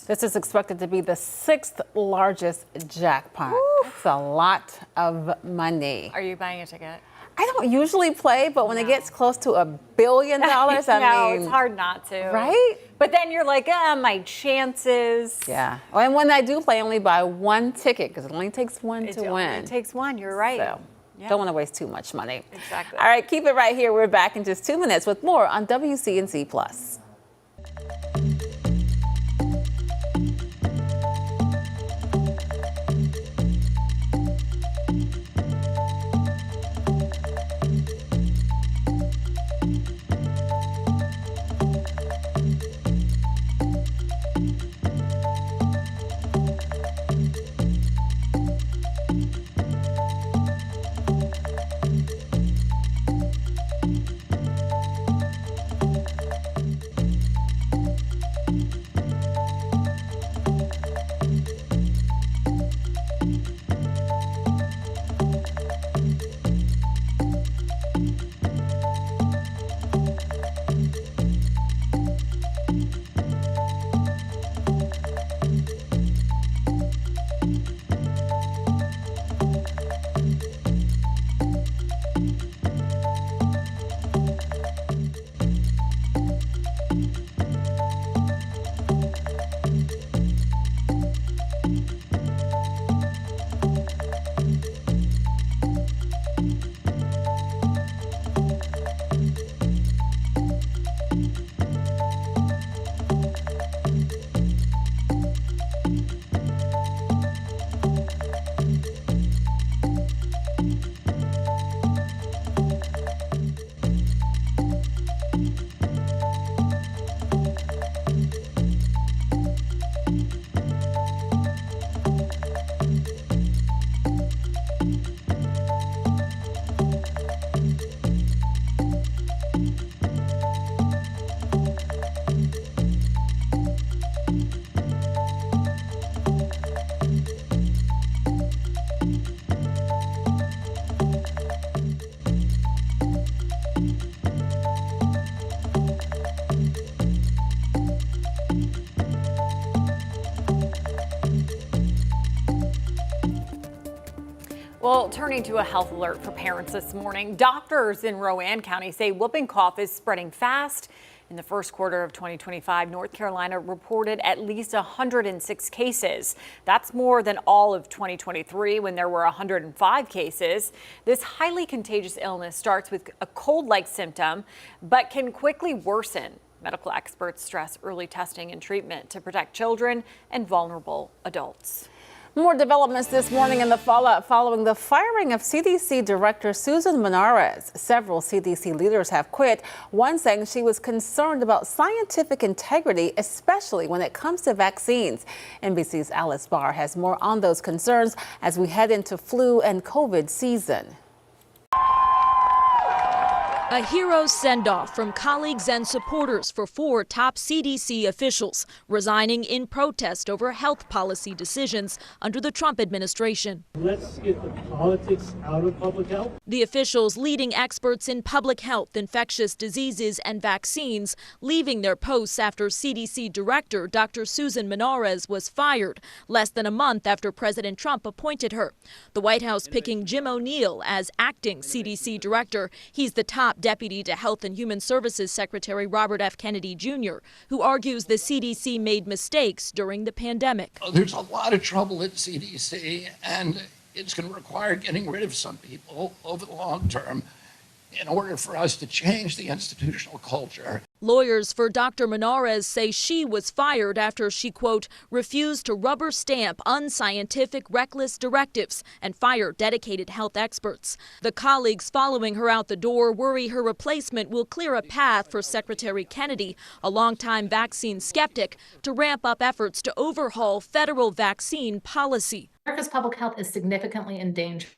This is expected to be the 6th largest jackpot. That's a lot of money. Are you buying a ticket? I don't usually play, but when it gets close to $1 billion, I mean, it's hard not to. Right? But then you're like, my chances. Yeah. And when I do play, I only buy one ticket because it only takes one to win. It takes one. You're right. So, don't want to waste too much money. Exactly. All right, keep it right here. We're back in just 2 minutes with more on WCNC Plus. Well, turning to a health alert for parents this morning, doctors in Rowan County say whooping cough is spreading fast. In the first quarter of 2025, North Carolina reported at least 106 cases. That's more than all of 2023 when there were 105 cases. This highly contagious illness starts with a cold-like symptom, but can quickly worsen. Medical experts stress early testing and treatment to protect children and vulnerable adults. More developments this morning in the fallout following the firing of CDC Director Susan Menarez. Several CDC leaders have quit, one saying she was concerned about scientific integrity, especially when it comes to vaccines. NBC's Alice Barr has more on those concerns as we head into flu and COVID season. A hero's send-off from colleagues and supporters for 4 top CDC officials resigning in protest over health policy decisions under the Trump administration. Let's get the politics out of public health. The officials, leading experts in public health, infectious diseases, and vaccines, leaving their posts after CDC Director Dr. Susan Menarez was fired less than a month after President Trump appointed her. The White House picking Jim O'Neill as acting CDC Director. He's the top deputy to Health and Human Services Secretary Robert F. Kennedy Jr., who argues the CDC made mistakes during the pandemic. There's a lot of trouble at CDC, and it's going to require getting rid of some people over the long term in order for us to change the institutional culture. Lawyers for Dr. Menarez say she was fired after she, quote, refused to rubber stamp unscientific, reckless directives and fire dedicated health experts. The colleagues following her out the door worry her replacement will clear a path for Secretary Kennedy, a longtime vaccine skeptic, to ramp up efforts to overhaul federal vaccine policy. America's public health is significantly in danger.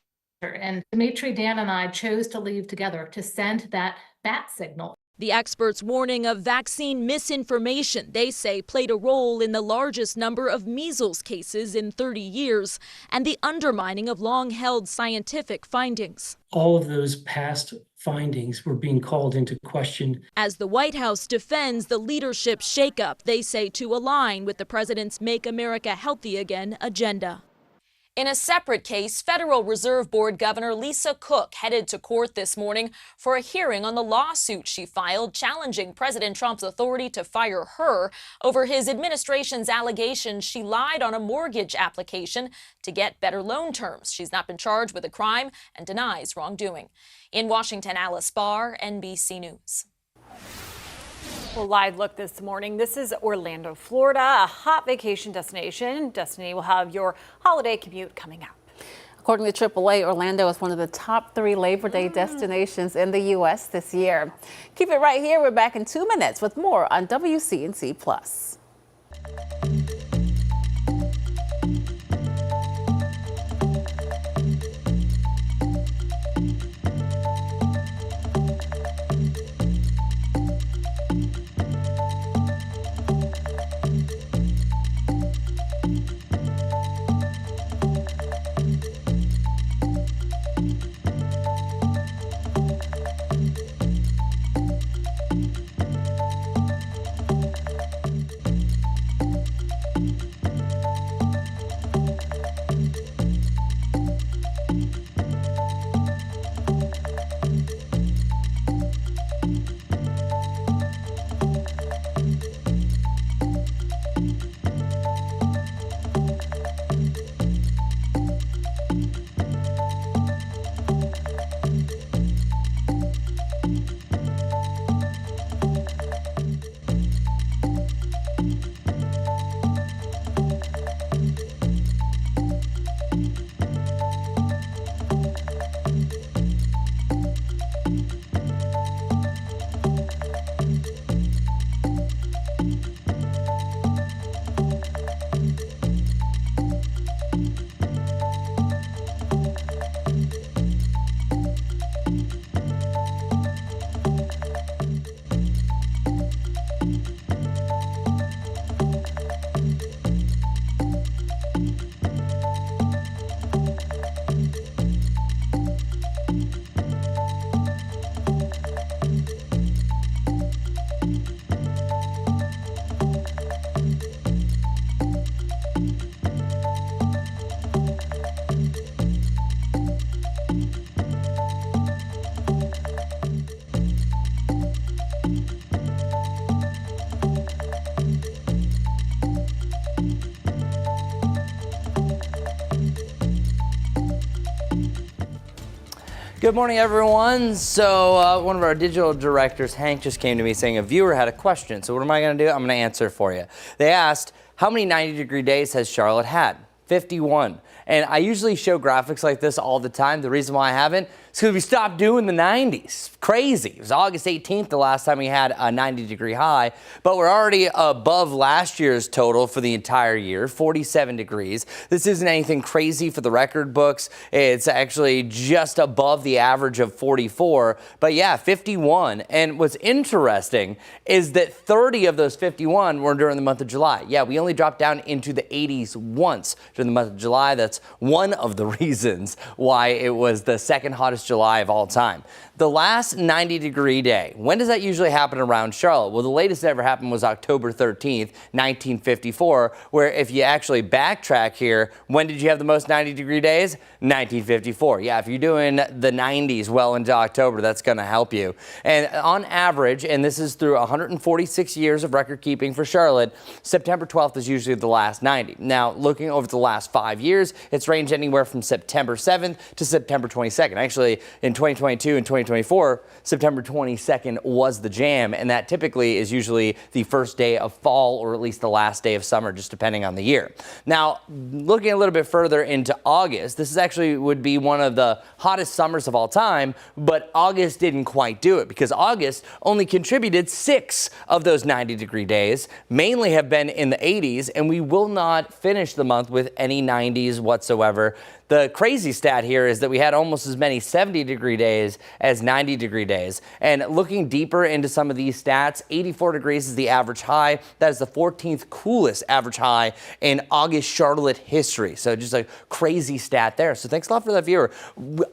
And Dimitri, Dan, and I chose to leave together to send that bat signal. The experts warning of vaccine misinformation they say played a role in the largest number of measles cases in 30 years and the undermining of long-held scientific findings. All of those past findings were being called into question. As the White House defends the leadership shakeup they say to align with the president's Make America Healthy Again agenda. In a separate case, Federal Reserve Board Governor Lisa Cook headed to court this morning for a hearing on the lawsuit she filed challenging President Trump's authority to fire her over his administration's allegations she lied on a mortgage application to get better loan terms. She's not been charged with a crime and denies wrongdoing. In Washington, Alice Barr, NBC News. Well, live look this morning. This is Orlando, Florida, a hot vacation destination. Destiny will have your holiday commute coming up. According to AAA, Orlando is one of the top 3 Labor Day destinations in the U.S. this year. Keep it right here. We're back in 2 minutes with more on WCNC Plus. Good morning, everyone. So one of our digital directors, Hank, just came to me saying a viewer had a question. So what am I going to do? I'm going to answer it for you. They asked, how many 90-degree days has Charlotte had? 51. And I usually show graphics like this all the time. The reason why I haven't is because we stopped doing the 90s. Crazy. It was August 18th the last time we had a 90-degree high, but we're already above last year's total for the entire year, 47 degrees. This isn't anything crazy for the record books. It's actually just above the average of 44, but yeah, 51. And what's interesting is that 30 of those 51 were during the month of July. Yeah, we only dropped down into the 80s once during the month of July. That's one of the reasons why it was the second hottest July of all time. The last 90-degree day, when does that usually happen around Charlotte? Well, the latest that ever happened was October 13th, 1954, where if you actually backtrack here, when did you have the most 90-degree days? 1954. Yeah, if you're doing the 90s well into October, that's going to help you. And on average, and this is through 146 years of record keeping for Charlotte, September 12th is usually the last 90. Now, looking over the last 5 years, it's ranged anywhere from September 7th to September 22nd. Actually, particularly in 2022 and 2024, September 22nd was the jam, and that typically is usually the first day of fall or at least the last day of summer, just depending on the year. Now, looking a little bit further into August, this is actually would be one of the hottest summers of all time, but August didn't quite do it because August only contributed 6 of those 90-degree days, mainly have been in the 80s, and we will not finish the month with any 90s whatsoever. The crazy stat here is that we had almost as many 70-degree days as 90-degree days. And looking deeper into some of these stats, 84 degrees is the average high. That is the 14th coolest average high in August Charlotte history. So just a crazy stat there. So thanks a lot for that, viewer.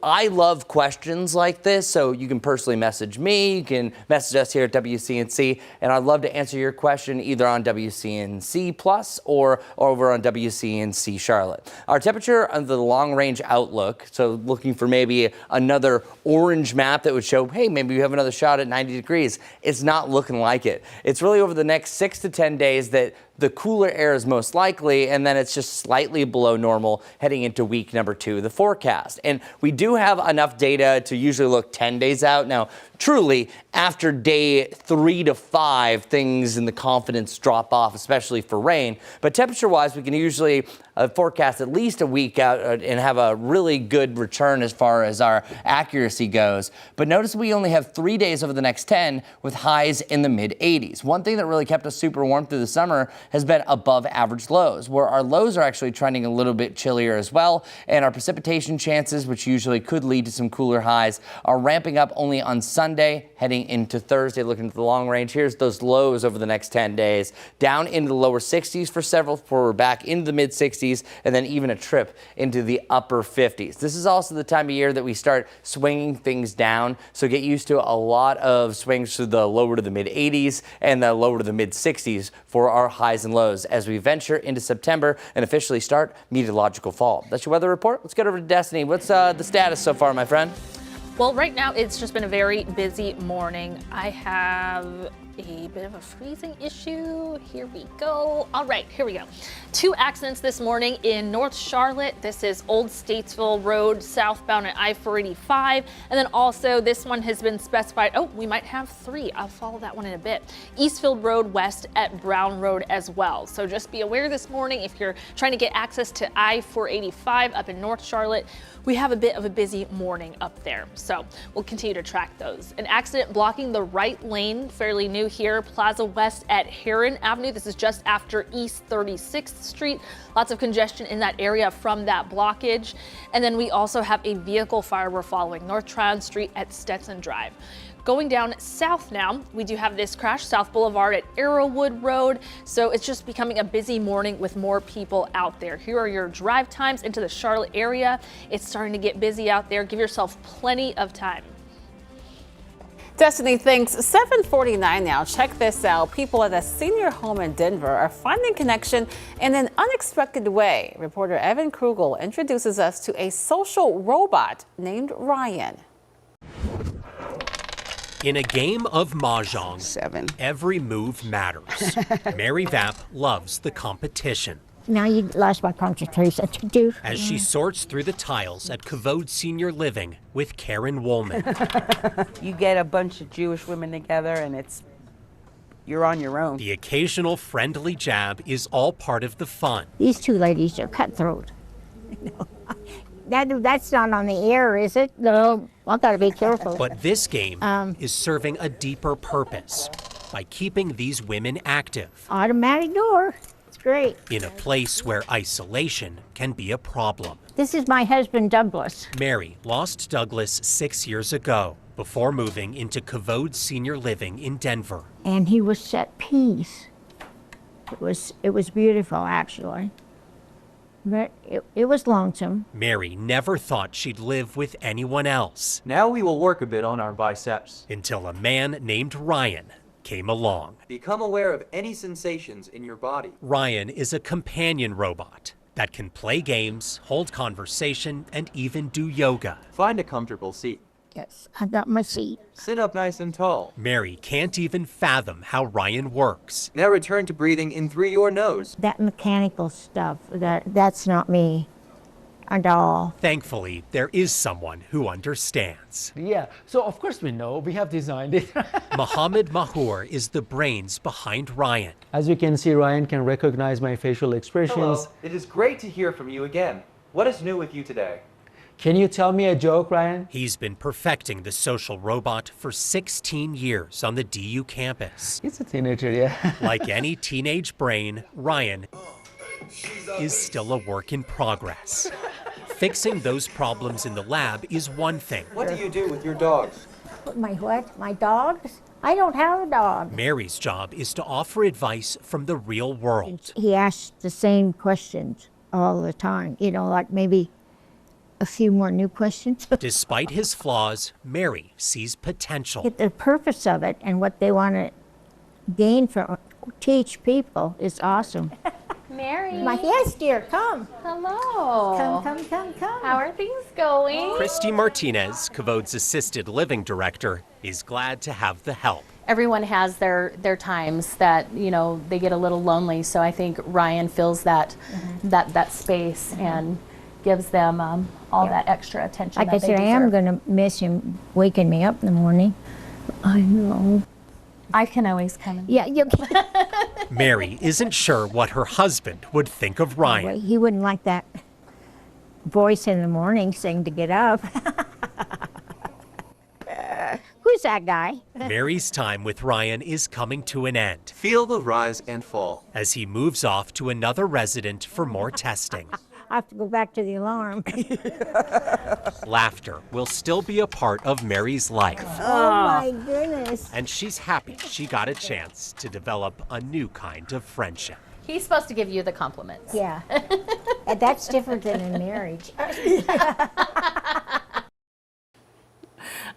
I love questions like this, so you can personally message me. You can message us here at WCNC, and I'd love to answer your question either on WCNC Plus or over on WCNC Charlotte. Our temperature under the long-range outlook, so looking for maybe another orange map that would show, hey, maybe you have another shot at 90 degrees. It's not looking like it. It's really over the next 6 to 10 days that the cooler air is most likely, and then it's just slightly below normal heading into week number 2 of the forecast. And we do have enough data to usually look 10 days out. Now, truly, after day 3 to 5, things in the confidence drop off, especially for rain. But temperature-wise, we can usually forecast at least a week out and have a really good return as far as our accuracy goes. But notice we only have 3 days over the next 10 with highs in the mid-80s. One thing that really kept us super warm through the summer has been above average lows, where our lows are actually trending a little bit chillier as well. And our precipitation chances, which usually could lead to some cooler highs, are ramping up only on Sunday, heading into Thursday. Looking at the long range, here's those lows over the next 10 days, down into the lower 60s for several, for back into the mid 60s, and then even a trip into the upper 50s. This is also the time of year that we start swinging things down, so get used to a lot of swings to the lower to the mid 80s and the lower to the mid 60s for our highs and lows as we venture into September and officially start meteorological fall. That's your weather report. Let's get over to Destiny. What's the status so far, my friend? Well, right now it's just been a very busy morning. I have a bit of a freezing issue. Here we go. All right, here we go. 2 accidents this morning in North Charlotte. This is Old Statesville Road, southbound at I-485. And then also this one has been specified. Oh, we might have 3. I'll follow that one in a bit. Eastfield Road west at Brown Road as well. So just be aware this morning if you're trying to get access to I-485 up in North Charlotte. We have a bit of a busy morning up there, so we'll continue to track those. An accident blocking the right lane, fairly new here, Plaza West at Heron Avenue. This is just after East 36th Street. Lots of congestion in that area from that blockage. And then we also have a vehicle fire we're following, North Tryon Street at Stetson Drive. Going down south now, we do have this crash, South Boulevard at Arrowwood Road. So it's just becoming a busy morning with more people out there. Here are your drive times into the Charlotte area. It's starting to get busy out there. Give yourself plenty of time. Destiny, thanks. 7:49 now. Check this out. People at a senior home in Denver are finding connection in an unexpected way. Reporter Evan Krugel introduces us to a social robot named Ryan. In a game of mahjong, every move matters. Mary Vapp loves the competition. Now you lost my concentration to do. As she sorts through the tiles at Kavod Senior Living with Karen Woolman. You get a bunch of Jewish women together and you're on your own. The occasional friendly jab is all part of the fun. These 2 ladies are cutthroat. That's not on the air, is it? No, I gotta be careful. But this game is serving a deeper purpose by keeping these women active. Automatic door. It's great. In a place where isolation can be a problem. This is my husband, Douglas. Mary lost Douglas 6 years ago before moving into Kavod Senior Living in Denver. And he was at peace. It was beautiful, actually. But it was lonesome. Mary never thought she'd live with anyone else. Now we will work a bit on our biceps. Until a man named Ryan came along. Become aware of any sensations in your body. Ryan is a companion robot that can play games, hold conversation, and even do yoga. Find a comfortable seat. Yes, I got my seat. Sit up nice and tall. Mary can't even fathom how Ryan works. Now return to breathing in through your nose. That mechanical stuff, that's not me. a doll. Thankfully, there is someone who understands. Yeah, so of course we know, we have designed it. Mohammed Mahour is the brains behind Ryan. As you can see, Ryan can recognize my facial expressions. Hello. It is great to hear from you again. What is new with you today? Can you tell me a joke, Ryan? He's been perfecting the social robot for 16 years on the DU campus. He's a teenager, yeah. Like any teenage brain, Ryan is still a work in progress. Fixing those problems in the lab is one thing. What do you do with your dogs? My what? My dogs? I don't have a dog. Mary's job is to offer advice from the real world. He asks the same questions all the time, you know, like maybe a few more new questions. Despite his flaws, Mary sees potential. The purpose of it and what they want to gain from teach people is awesome. Mary. Yes, dear, come. Hello. Come. How are things going? Christy Martinez, Kavode's assisted living director, is glad to have the help. Everyone has their times that, you know, they get a little lonely. So I think Ryan fills that that space and gives them all that extra attention. Like I said, I am going to miss him waking me up in the morning. I know. I can always come in. Yeah, you can. Mary isn't sure what her husband would think of Ryan. He wouldn't like that voice in the morning saying to get up. Who's that guy? Mary's time with Ryan is coming to an end. Feel the rise and fall. As he moves off to another resident for more testing. I have to go back to the alarm. Laughter will still be a part of Mary's life. Oh my goodness. And she's happy she got a chance to develop a new kind of friendship. He's supposed to give you the compliments. Yeah. That's different than in marriage.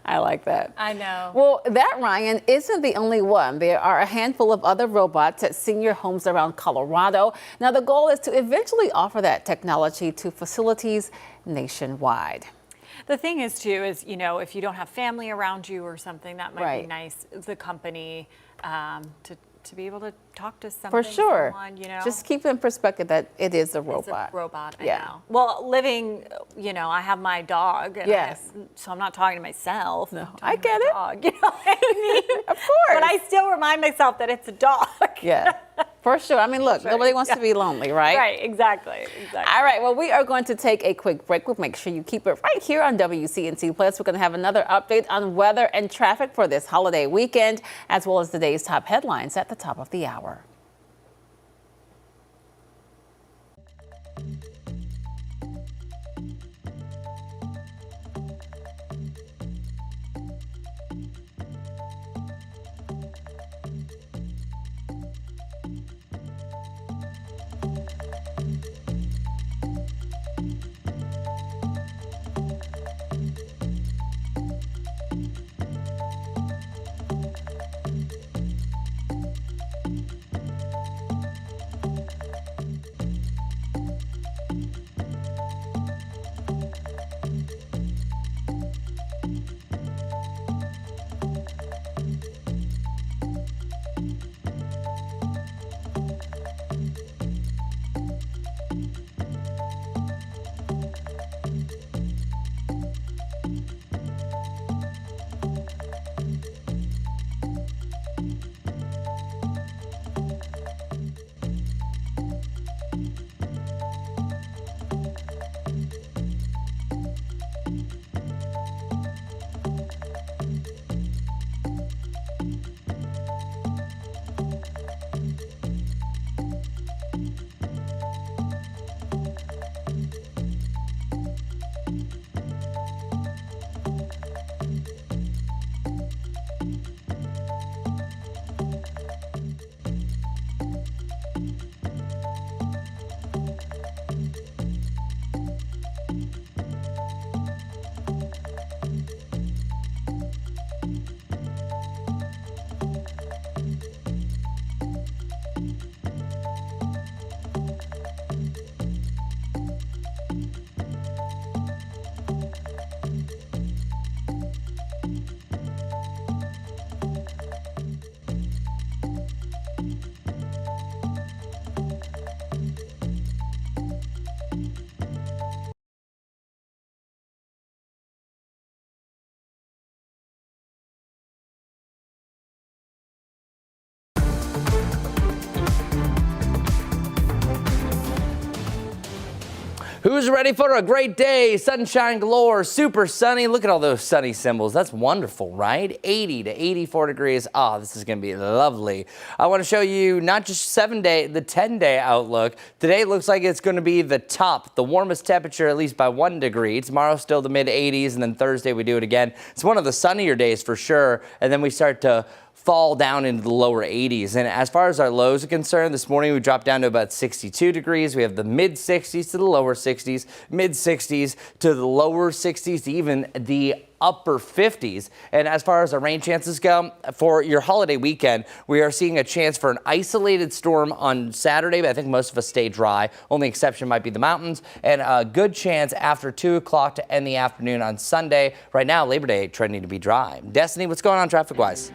I like that. I know. Well, that Ryan isn't the only one. There are a handful of other robots at senior homes around Colorado. Now, the goal is to eventually offer that technology to facilities nationwide. The thing is, too, is, you know, if you don't have family around you or something, that might be nice, the company, to be able to talk to something. For sure. Someone, you know. Just keep in perspective that it is a robot. It's a robot, I know. Well, living, you know, I have my dog. And so I'm not talking to myself. No, I get it. Dog, you know what I mean? Of course. But I still remind myself that it's a dog. Yeah, for sure. I mean, look, nobody wants to be lonely, right? Right, exactly. All right, well, we are going to take a quick break. We'll make sure you keep it right here on WCNC Plus. We're going to have another update on weather and traffic for this holiday weekend, as well as the day's top headlines at the top of the hour. Who's ready for a great day? Sunshine galore, super sunny. Look at all those sunny symbols. That's wonderful, right? 80 to 84 degrees. Oh, this is going to be lovely. I want to show you not just the 10-day outlook. Today it looks like it's going to be the warmest temperature, at least by 1 degree. Tomorrow still the mid 80s, and then Thursday we do it again. It's one of the sunnier days for sure, and then we start to fall down into the lower 80s. And as far as our lows are concerned, this morning we dropped down to about 62 degrees. We have the mid 60s to the lower 60s, mid 60s to the lower 60s, to even the upper 50s. And as far as our rain chances go, for your holiday weekend, we are seeing a chance for an isolated storm on Saturday, but I think most of us stay dry. Only exception might be the mountains, and a good chance after 2 o'clock to end the afternoon on Sunday. Right now, Labor Day trending to be dry. Destiny, what's going on traffic-wise?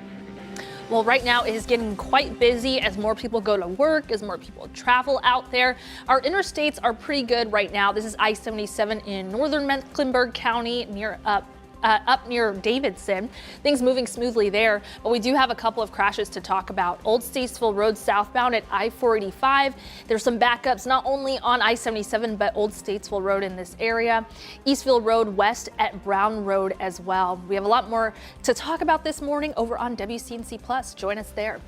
Well, right now it is getting quite busy as more people go to work, as more people travel out there. Our interstates are pretty good right now. This is I-77 in northern Mecklenburg County up near Davidson. Things moving smoothly there, but we do have a couple of crashes to talk about. Old Statesville Road southbound at I-485. There's some backups not only on I-77 but Old Statesville Road in this area. Eastville Road west at Brown Road as well. We have a lot more to talk about this morning over on WCNC Plus. Join us there.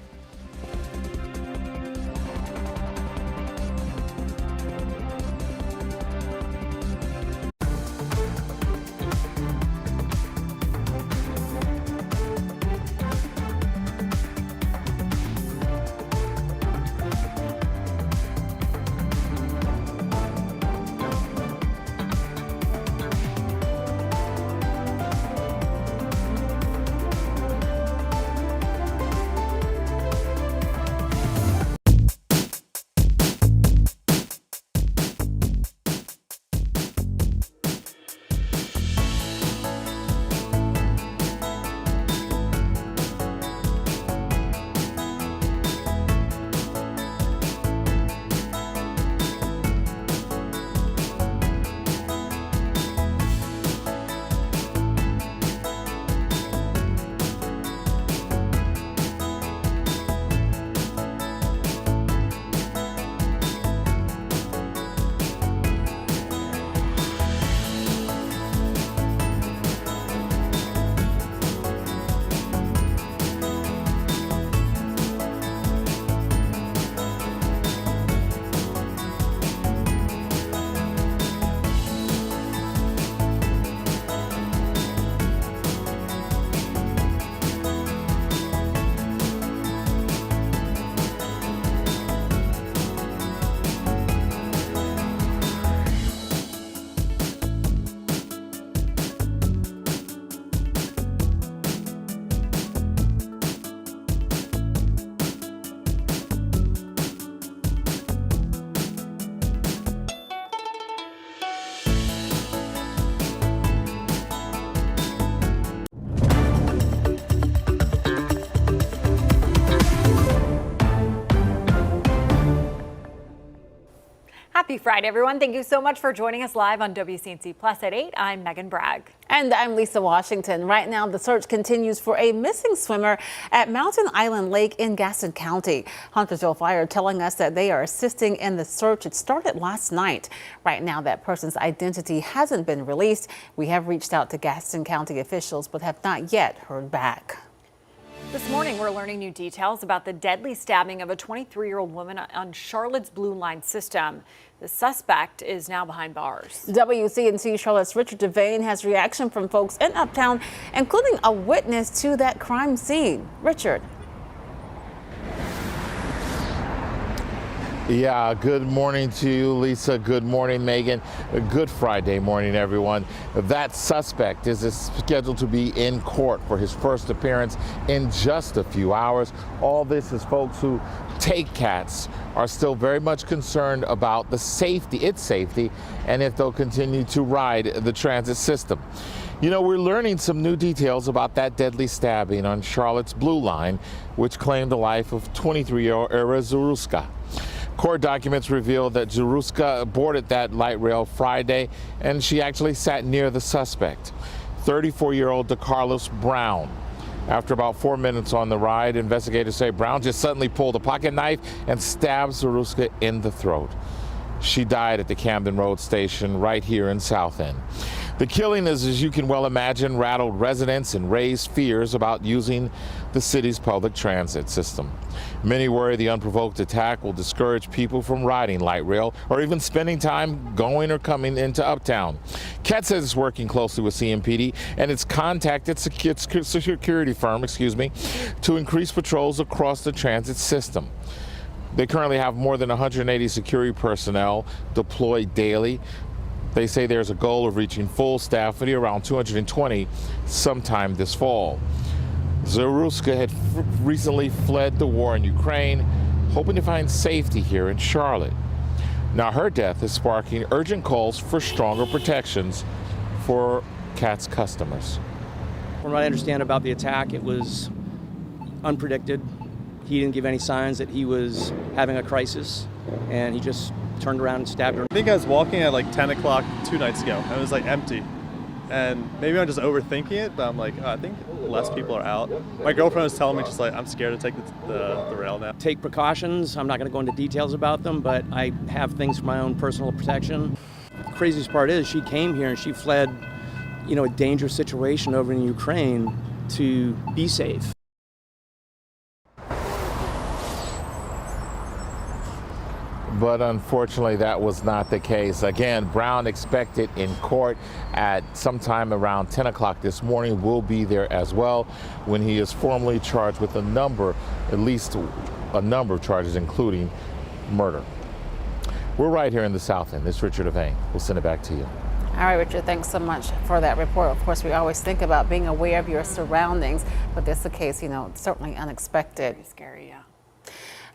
Happy Friday, everyone. Thank you so much for joining us live on WCNC Plus at 8. I'm Megan Bragg. And I'm Lisa Washington. Right now, the search continues for a missing swimmer at Mountain Island Lake in Gaston County. Huntersville Fire telling us that they are assisting in the search. It started last night. Right now, that person's identity hasn't been released. We have reached out to Gaston County officials, but have not yet heard back. This morning, we're learning new details about the deadly stabbing of a 23-year-old woman on Charlotte's Blue Line system. The suspect is now behind bars. WCNC Charlotte's Richard Devane has reaction from folks in Uptown, including a witness to that crime scene. Richard. Yeah, good morning to you, Lisa. Good morning, Megan. A good Friday morning, everyone. That suspect is scheduled to be in court for his first appearance in just a few hours. All this is folks who take cats are still very much concerned about its safety, and if they'll continue to ride the transit system. You know, we're learning some new details about that deadly stabbing on Charlotte's Blue Line, which claimed the life of 23-year-old Era Zaruska. Court documents reveal that Zaruska boarded that light rail Friday, and she actually sat near the suspect, 34-year-old DeCarlos Brown. After about 4 minutes on the ride, investigators say Brown just suddenly pulled a pocket knife and stabbed Zaruska in the throat. She died at the Camden Road station right here in South End. The killing, as you can well imagine, rattled residents and raised fears about using the city's public transit system. Many worry the unprovoked attack will discourage people from riding light rail or even spending time going or coming into Uptown. Cat says it's working closely with CMPD and it's contacted its security firm, to increase patrols across the transit system. They currently have more than 180 security personnel deployed daily. They say there's a goal of reaching full staff at around 220 sometime this fall. Zaruska had recently fled the war in Ukraine, hoping to find safety here in Charlotte. Now her death is sparking urgent calls for stronger protections for Cat's customers. From what I understand about the attack, it was unpredicted. He didn't give any signs that he was having a crisis, and he just turned around and stabbed her. I think I was walking at like 10 o'clock 2 nights ago, and it was like empty. And maybe I'm just overthinking it, but I'm like, oh, I think less people are out. My girlfriend was telling me, just like, I'm scared to take the rail now. Take precautions. I'm not going to go into details about them, but I have things for my own personal protection. The craziest part is she came here and she fled, a dangerous situation over in Ukraine to be safe. But unfortunately, that was not the case. Again, Brown expected in court at sometime around 10 o'clock this morning. Will be there as well when he is formally charged with at least a number of charges, including murder. We're right here in the South End. This is Richard Devane. We'll send it back to you. All right, Richard, thanks so much for that report. Of course, we always think about being aware of your surroundings, but this is a case, certainly unexpected. Scary, yeah.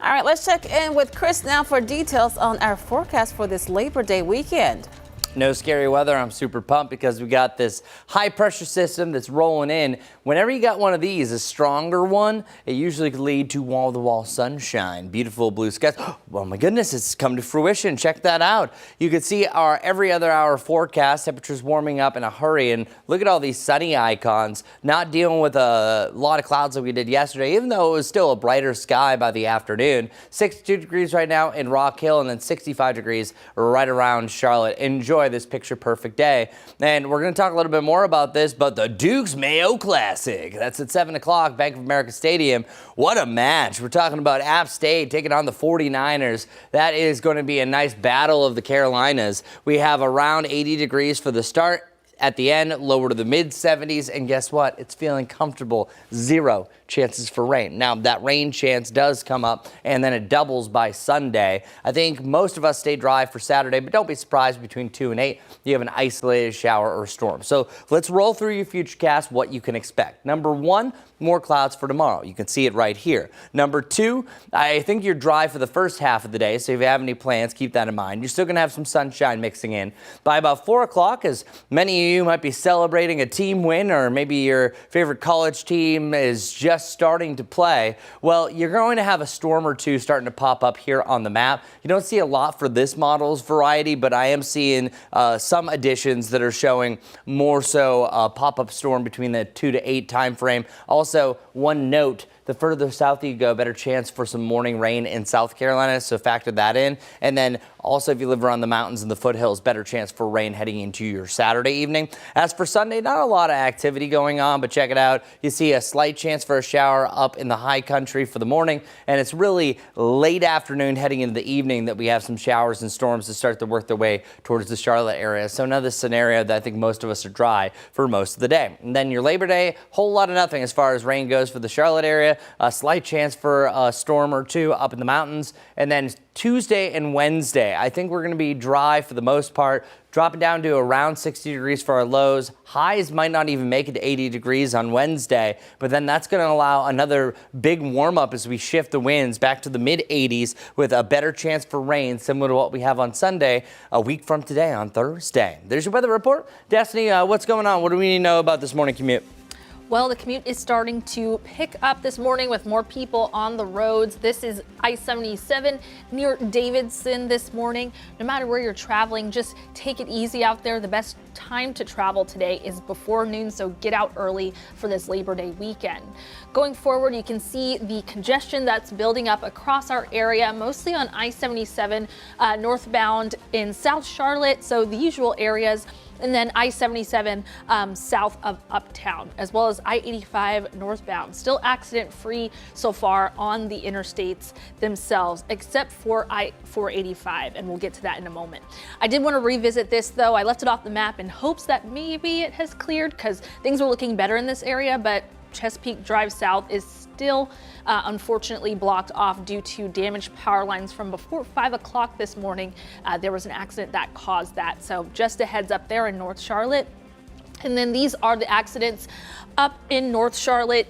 All right, let's check in with Chris now for details on our forecast for this Labor Day weekend. No scary weather. I'm super pumped because we got this high pressure system that's rolling in. Whenever you got one of these, a stronger one, it usually could lead to wall-to-wall sunshine, beautiful blue skies. Oh my goodness, it's come to fruition. Check that out. You can see our every other hour forecast. Temperatures warming up in a hurry, and look at all these sunny icons. Not dealing with a lot of clouds like we did yesterday, even though it was still a brighter sky by the afternoon. 62 degrees right now in Rock Hill, and then 65 degrees right around Charlotte. Enjoy this picture perfect day. And we're going to talk a little bit more about this, but the Duke's Mayo Classic, that's at 7 o'clock, Bank of America Stadium. What a match. We're talking about App State taking on the 49ers. That is going to be a nice battle of the Carolinas. We have around 80 degrees for the start. At the end, lower to the mid-70s, and guess what? It's feeling comfortable. 0 chances for rain. Now, that rain chance does come up, and then it doubles by Sunday. I think most of us stay dry for Saturday, but don't be surprised between 2 and 8, you have an isolated shower or storm. So let's roll through your futurecast, what you can expect. Number 1, more clouds for tomorrow. You can see it right here. Number 2, I think you're dry for the first half of the day, so if you have any plans, keep that in mind. You're still going to have some sunshine mixing in. By about 4 o'clock, as many of you might be celebrating a team win, or maybe your favorite college team is just starting to play, well, you're going to have a storm or two starting to pop up here on the map. You don't see a lot for this model's variety, but I am seeing some additions that are showing more so a pop-up storm between the 2 to 8 time frame. Also, one note, the further south you go, better chance for some morning rain in South Carolina, so factor that in. And then also, if you live around the mountains and the foothills, better chance for rain heading into your Saturday evening. As for Sunday, not a lot of activity going on, but check it out. You see a slight chance for a shower up in the high country for the morning, and it's really late afternoon heading into the evening that we have some showers and storms that start to work their way towards the Charlotte area. So another scenario that I think most of us are dry for most of the day. And then your Labor Day, whole lot of nothing as far as rain goes for the Charlotte area. A slight chance for a storm or two up in the mountains. And then Tuesday and Wednesday, I think we're going to be dry for the most part, dropping down to around 60 degrees for our lows. Highs might not even make it to 80 degrees on Wednesday, but then that's going to allow another big warm up as we shift the winds back to the mid 80s with a better chance for rain, similar to what we have on Sunday, a week from today on Thursday. There's your weather report. Destiny, what's going on? What do we need to know about this morning commute? Well, the commute is starting to pick up this morning with more people on the roads. This is I-77 near Davidson this morning. No matter where you're traveling, just take it easy out there. The best time to travel today is before noon, so get out early for this Labor Day weekend. Going forward, you can see the congestion that's building up across our area, mostly on I-77 northbound in South Charlotte, so the usual areas. And then I-77 south of Uptown, as well as I-85 northbound. Still accident-free so far on the interstates themselves, except for I-485, and we'll get to that in a moment. I did want to revisit this, though. I left it off the map in hopes that maybe it has cleared, because things were looking better in this area, but Chesapeake Drive South is still unfortunately blocked off due to damaged power lines from before 5 o'clock this morning. There was an accident that caused that. So just a heads up there in North Charlotte. And then these are the accidents up in North Charlotte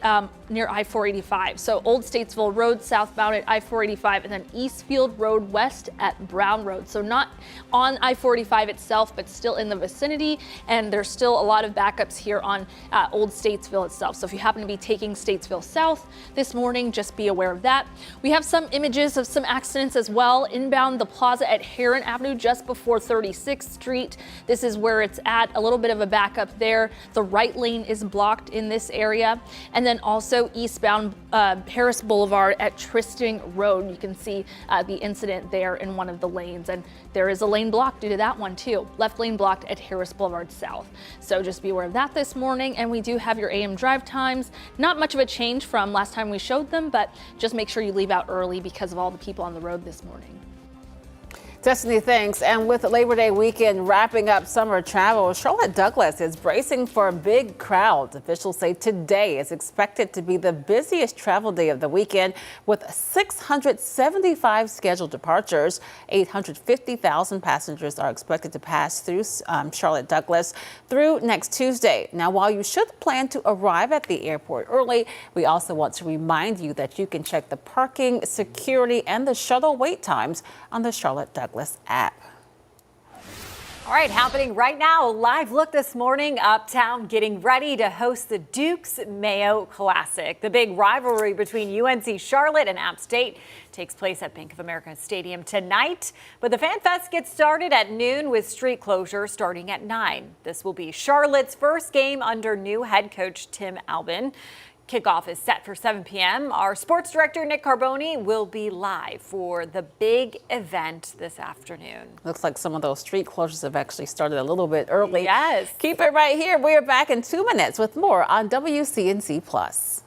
near I-485. So Old Statesville Road southbound at I-485, and then Eastfield Road west at Brown Road. So not on I-485 itself, but still in the vicinity. And there's still a lot of backups here on Old Statesville itself. So if you happen to be taking Statesville South this morning, just be aware of that. We have some images of some accidents as well. Inbound the plaza at Heron Avenue just before 36th Street. This is where it's at, a little bit of a backup there. The right lane is blocked in this area. And then also eastbound Harris Boulevard at Tristing Road. You can see the incident there in one of the lanes, and there is a lane blocked due to that one too. Left lane blocked at Harris Boulevard South. So just be aware of that this morning. And we do have your AM drive times. Not much of a change from last time we showed them, but just make sure you leave out early because of all the people on the road this morning. Destiny, thanks. And with Labor Day weekend wrapping up summer travel, Charlotte Douglas is bracing for a big crowd. Officials say today is expected to be the busiest travel day of the weekend, with 675 scheduled departures. 850,000 passengers are expected to pass through Charlotte Douglas through next Tuesday. Now, while you should plan to arrive at the airport early, we also want to remind you that you can check the parking, security, and the shuttle wait times on the Charlotte Douglas app. All right, happening right now, a live look this morning, Uptown getting ready to host the Duke's Mayo Classic. The big rivalry between UNC Charlotte and App State takes place at Bank of America Stadium tonight. But the Fan Fest gets started at noon with street closure starting at 9. This will be Charlotte's first game under new head coach Tim Albin. Kickoff is set for 7 p.m. Our sports director, Nick Carboni, will be live for the big event this afternoon. Looks like some of those street closures have actually started a little bit early. Yes. Keep it right here. We are back in 2 minutes with more on WCNC Plus.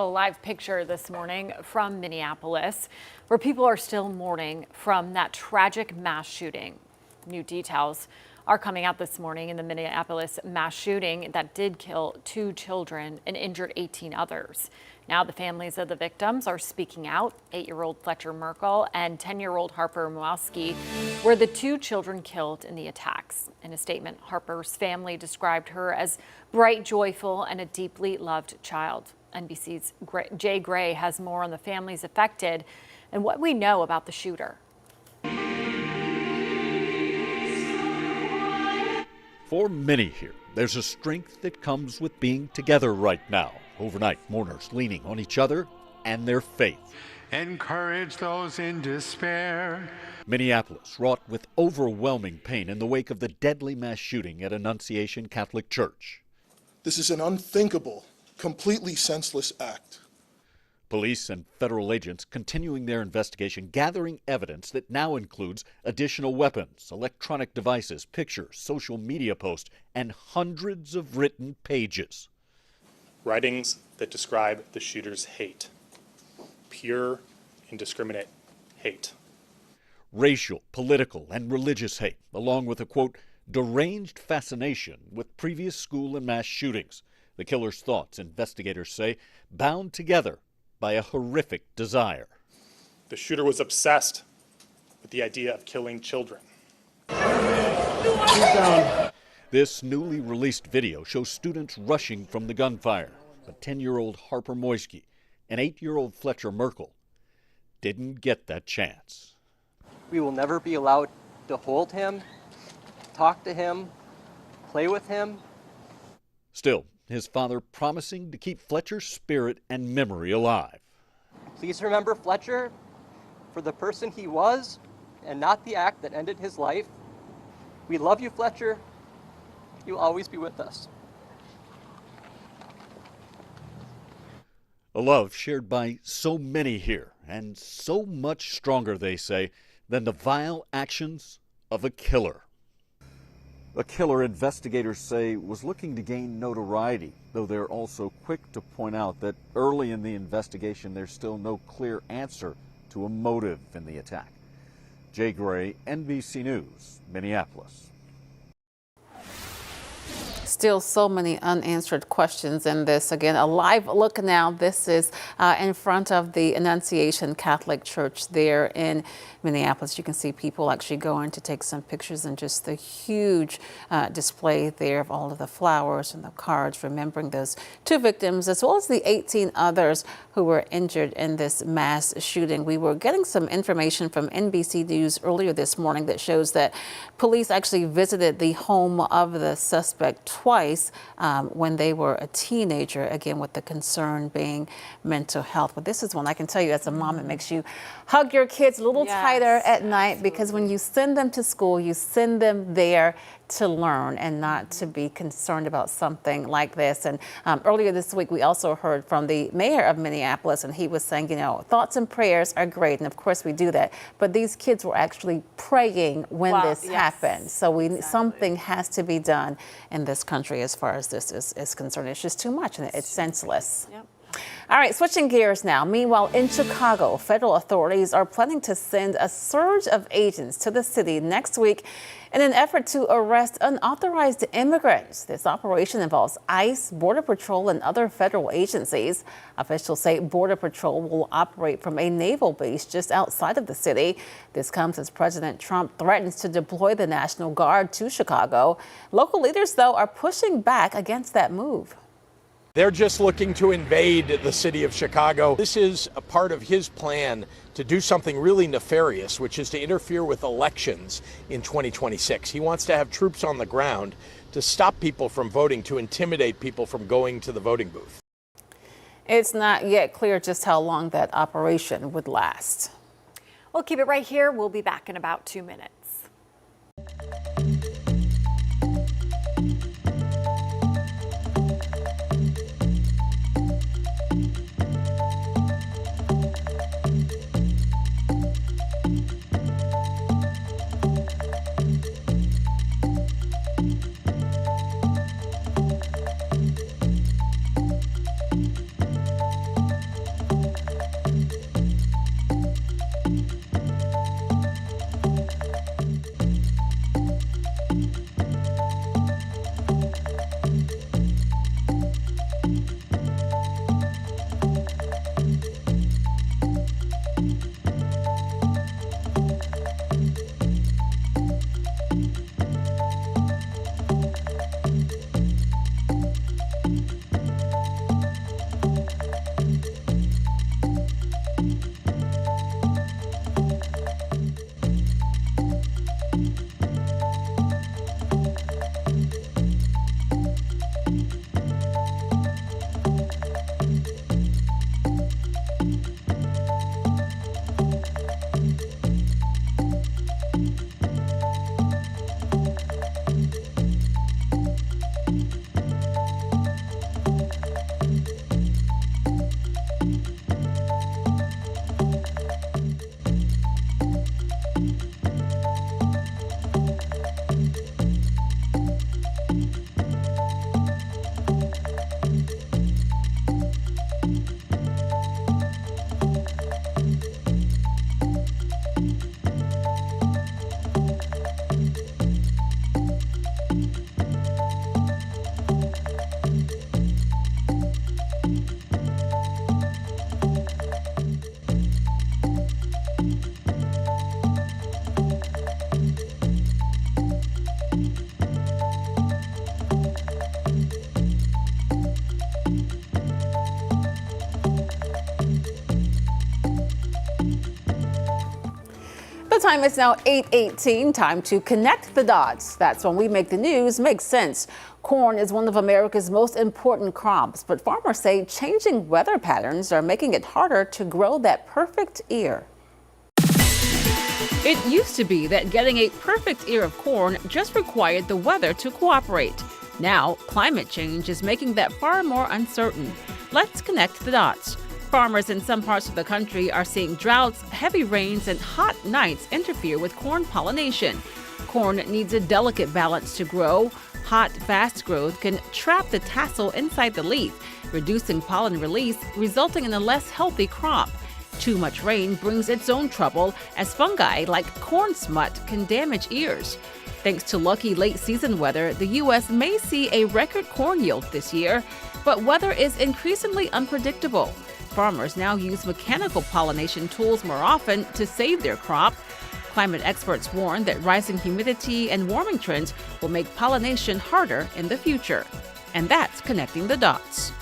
live picture this morning from Minneapolis, where people are still mourning from that tragic mass shooting. New details are coming out this morning in the Minneapolis mass shooting that did kill 2 children and injured 18 others. Now the families of the victims are speaking out. 8-year-old Fletcher Merkel and 10-year-old Harper Mowski were the 2 children killed in the attacks. In a statement, Harper's family described her as bright, joyful, and a deeply loved child. NBC's Jay Gray has more on the families affected and what we know about the shooter. For many here, there's a strength that comes with being together right now. Overnight, mourners leaning on each other and their faith. Encourage those in despair. Minneapolis wrought with overwhelming pain in the wake of the deadly mass shooting at Annunciation Catholic Church. This is an unthinkable, completely senseless act. Police and federal agents continuing their investigation, gathering evidence that now includes additional weapons, electronic devices, pictures, social media posts, and hundreds of written pages. Writings that describe the shooter's hate. Pure, indiscriminate hate. Racial, political, and religious hate, along with a, quote, deranged fascination with previous school and mass shootings. The killer's thoughts, investigators say, bound together by a horrific desire. The shooter was obsessed with the idea of killing children. This newly released video shows students rushing from the gunfire. But 10-year-old Harper Mowski and 8-year-old Fletcher Merkel didn't get that chance. We will never be allowed to hold him, talk to him, play with him. Still, his father promising to keep Fletcher's spirit and memory alive. Please remember Fletcher for the person he was and not the act that ended his life. We love you, Fletcher. You'll always be with us. A love shared by so many here, and so much stronger, they say, than the vile actions of a killer. A killer, investigators say, was looking to gain notoriety, though they're also quick to point out that early in the investigation there's still no clear answer to a motive in the attack. Jay Gray, NBC News, Minneapolis. Still so many unanswered questions in this. Again, a live look now. This is in front of the Annunciation Catholic Church there in Minneapolis. You can see people actually going to take some pictures and just the huge display there of all of the flowers and the cards remembering those 2 victims as well as the 18 others who were injured in this mass shooting. We were getting some information from NBC News earlier this morning that shows that police actually visited the home of the suspect twice when they were a teenager, again with the concern being mental health. But this is one I can tell you as a mom, it makes you hug your kids a little tighter at night, because when you send them to school, you send them there to learn and not to be concerned about something like this. And earlier this week, we also heard from the mayor of Minneapolis, and he was saying, you know, thoughts and prayers are great. And of course we do that. But these kids were actually praying when this happened. So something has to be done in this country as far as this is concerned. It's just too much and it's senseless. Yep. All right, switching gears now. Meanwhile, in Chicago, federal authorities are planning to send a surge of agents to the city next week in an effort to arrest unauthorized immigrants. This operation involves ICE, Border Patrol, and other federal agencies. Officials say Border Patrol will operate from a naval base just outside of the city. This comes as President Trump threatens to deploy the National Guard to Chicago. Local leaders, though, are pushing back against that move. They're just looking to invade the city of Chicago. This is a part of his plan to do something really nefarious, which is to interfere with elections in 2026. He wants to have troops on the ground to stop people from voting, to intimidate people from going to the voting booth. It's not yet clear just how long that operation would last. We'll keep it right here. We'll be back in about 2 minutes. The time is now 8:18. Time to connect the dots. That's when we make the news make sense. Corn is one of America's most important crops, but farmers say changing weather patterns are making it harder to grow that perfect ear. It used to be that getting a perfect ear of corn just required the weather to cooperate. Now, climate change is making that far more uncertain. Let's connect the dots. Farmers in some parts of the country are seeing droughts, heavy rains, and hot nights interfere with corn pollination. Corn needs a delicate balance to grow. Hot, fast growth can trap the tassel inside the leaf, reducing pollen release, resulting in a less healthy crop. Too much rain brings its own trouble, as fungi like corn smut can damage ears. Thanks to lucky late-season weather, the U.S. may see a record corn yield this year, but weather is increasingly unpredictable. Farmers now use mechanical pollination tools more often to save their crop. Climate experts warn that rising humidity and warming trends will make pollination harder in the future. And that's connecting the dots.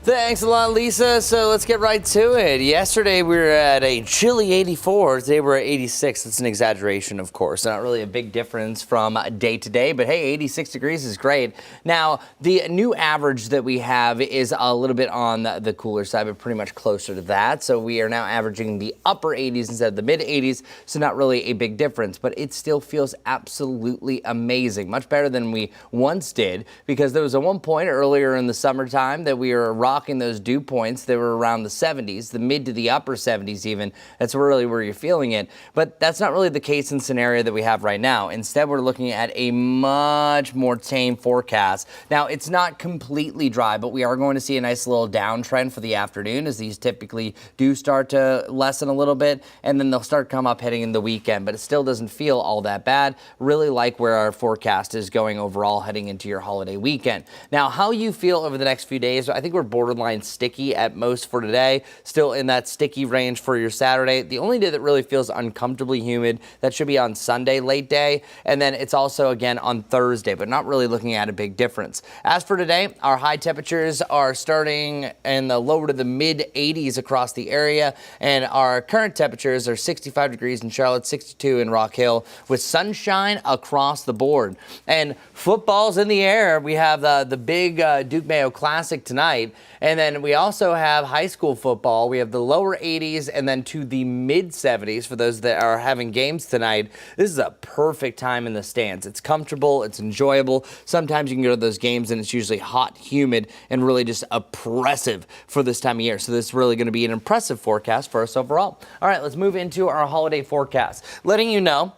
Thanks a lot, Lisa. So let's get right to it. Yesterday we were at a chilly 84. Today we're at 86. It's an exaggeration, of course. Not really a big difference from day to day, but hey, 86 degrees is great. Now, the new average that we have is a little bit on the cooler side, but pretty much closer to that. So we are now averaging the upper 80s instead of the mid 80s. So not really a big difference, but it still feels absolutely amazing. Much better than we once did, because there was at one point earlier in the summertime that we were rocking those dew points. They were around the 70s, the mid to the upper 70s even. That's really where you're feeling it. But that's not really the case and scenario that we have right now. Instead, we're looking at a much more tame forecast. Now, it's not completely dry, but we are going to see a nice little downtrend for the afternoon, as these typically do start to lessen a little bit, and then they'll start to come up heading in the weekend. But it still doesn't feel all that bad. Really like where our forecast is going overall heading into your holiday weekend. Now, how you feel over the next few days, I think we're borderline sticky at most for today. Still in that sticky range for your Saturday. The only day that really feels uncomfortably humid, that should be on Sunday late day. And then it's also again on Thursday, but not really looking at a big difference. As for today, our high temperatures are starting in the lower to the mid 80s across the area. And our current temperatures are 65 degrees in Charlotte, 62 in Rock Hill, with sunshine across the board. And football's in the air. We have the big Duke Mayo Classic tonight. And then we also have high school football. We have the lower 80s and then to the mid 70s for those that are having games tonight. This is a perfect time in the stands. It's comfortable, it's enjoyable. Sometimes you can go to those games and it's usually hot, humid, and really just oppressive for this time of year. So this is really going to be an impressive forecast for us overall. All right, let's move into our holiday forecast. Letting you know,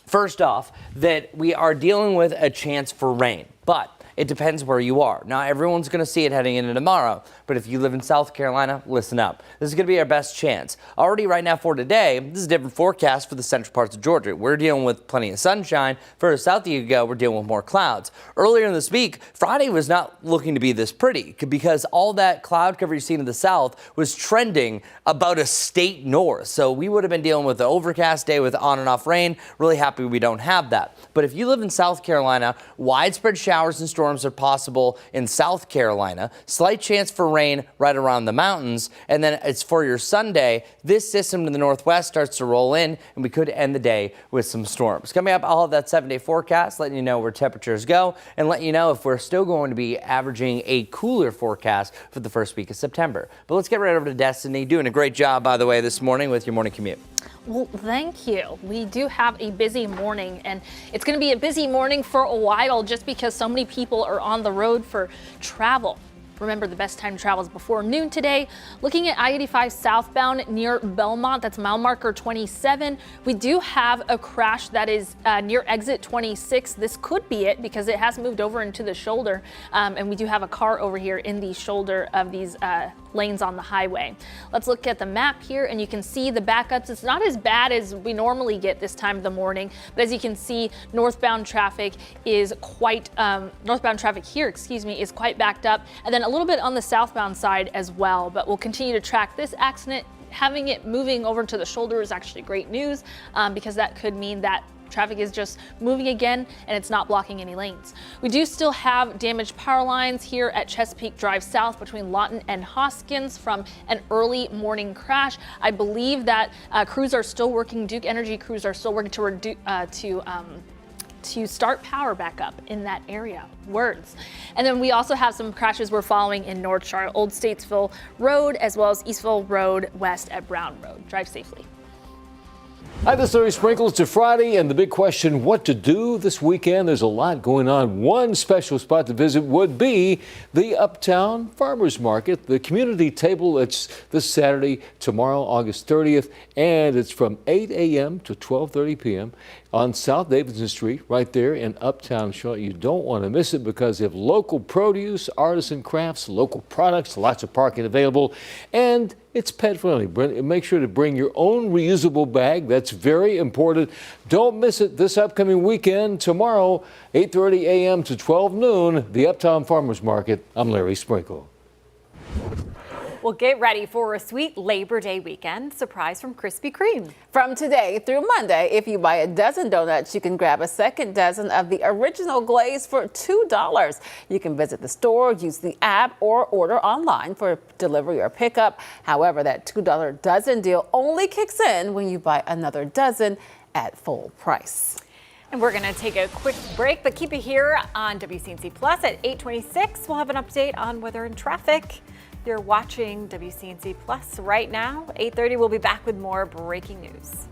first off, that we are dealing with a chance for rain, but it depends where you are. Now, everyone's going to see it heading into tomorrow, but if you live in South Carolina, listen up. This is going to be our best chance. Already right now for today, this is a different forecast for the central parts of Georgia. We're dealing with plenty of sunshine. Further south you go, we're dealing with more clouds. Earlier in this week, Friday was not looking to be this pretty because all that cloud cover you see in the south was trending about a state north. So we would have been dealing with the overcast day with on and off rain. Really happy we don't have that. But if you live in South Carolina, widespread showers and storms are possible in South Carolina. Slight chance for rain right around the mountains. And then it's for your Sunday. This system to the northwest starts to roll in, and we could end the day with some storms. Coming up, I'll have that 7-day forecast, letting you know where temperatures go, and let you know if we're still going to be averaging a cooler forecast for the first week of September. But let's get right over to Destiny. Doing a great job, by the way, this morning with your morning commute. Well, thank you. We do have a busy morning, and it's going to be a busy morning for a while just because so many people are on the road for travel. Remember, the best time to travel is before noon today. Looking at I-85 southbound near Belmont, that's mile marker 27. We do have a crash that is near exit 26. This could be it because it has moved over into the shoulder, and we do have a car over here in the shoulder of these lanes on the highway. Let's look at the map here, and you can see the backups. It's not as bad as we normally get this time of the morning, but as you can see, northbound traffic is quite is quite backed up, and then a little bit on the southbound side as well. But we'll continue to track this accident. Having it moving over to the shoulder is actually great news because that could mean that Traffic is just moving again, and it's not blocking any lanes. We do still have damaged power lines here at Chesapeake Drive South between Lawton and Hoskins from an early morning crash. I believe that crews are still working, Duke Energy crews are still working to start power back up in that area. Words. And then we also have some crashes we're following in North Charlotte, Old Statesville Road, as well as Eastville Road west at Brown Road. Drive safely. Hi, this is Larry Sprinkles to Friday, and the big question, what to do this weekend? There's a lot going on. One special spot to visit would be the Uptown Farmers Market, the community table. It's this Saturday, tomorrow, August 30th, and it's from 8 a.m. to 12:30 p.m. on South Davidson Street, right there in Uptown Charlotte. You don't want to miss it because they have local produce, artisan crafts, local products, lots of parking available, and it's pet friendly. Make sure to bring your own reusable bag. That's very important. Don't miss it this upcoming weekend. Tomorrow, 8:30 a.m. to 12 noon, the Uptown Farmers Market. I'm Larry Sprinkle. Well, get ready for a sweet Labor Day weekend surprise from Krispy Kreme. From today through Monday, if you buy a dozen donuts, you can grab a second dozen of the original glaze for $2. You can visit the store, use the app, or order online for delivery or pickup. However, that $2 dozen deal only kicks in when you buy another dozen at full price. And we're going to take a quick break, but keep it here on WCNC Plus at 8:26. We'll have an update on weather and traffic. You're watching WCNC Plus right now. 8:30, we'll be back with more breaking news.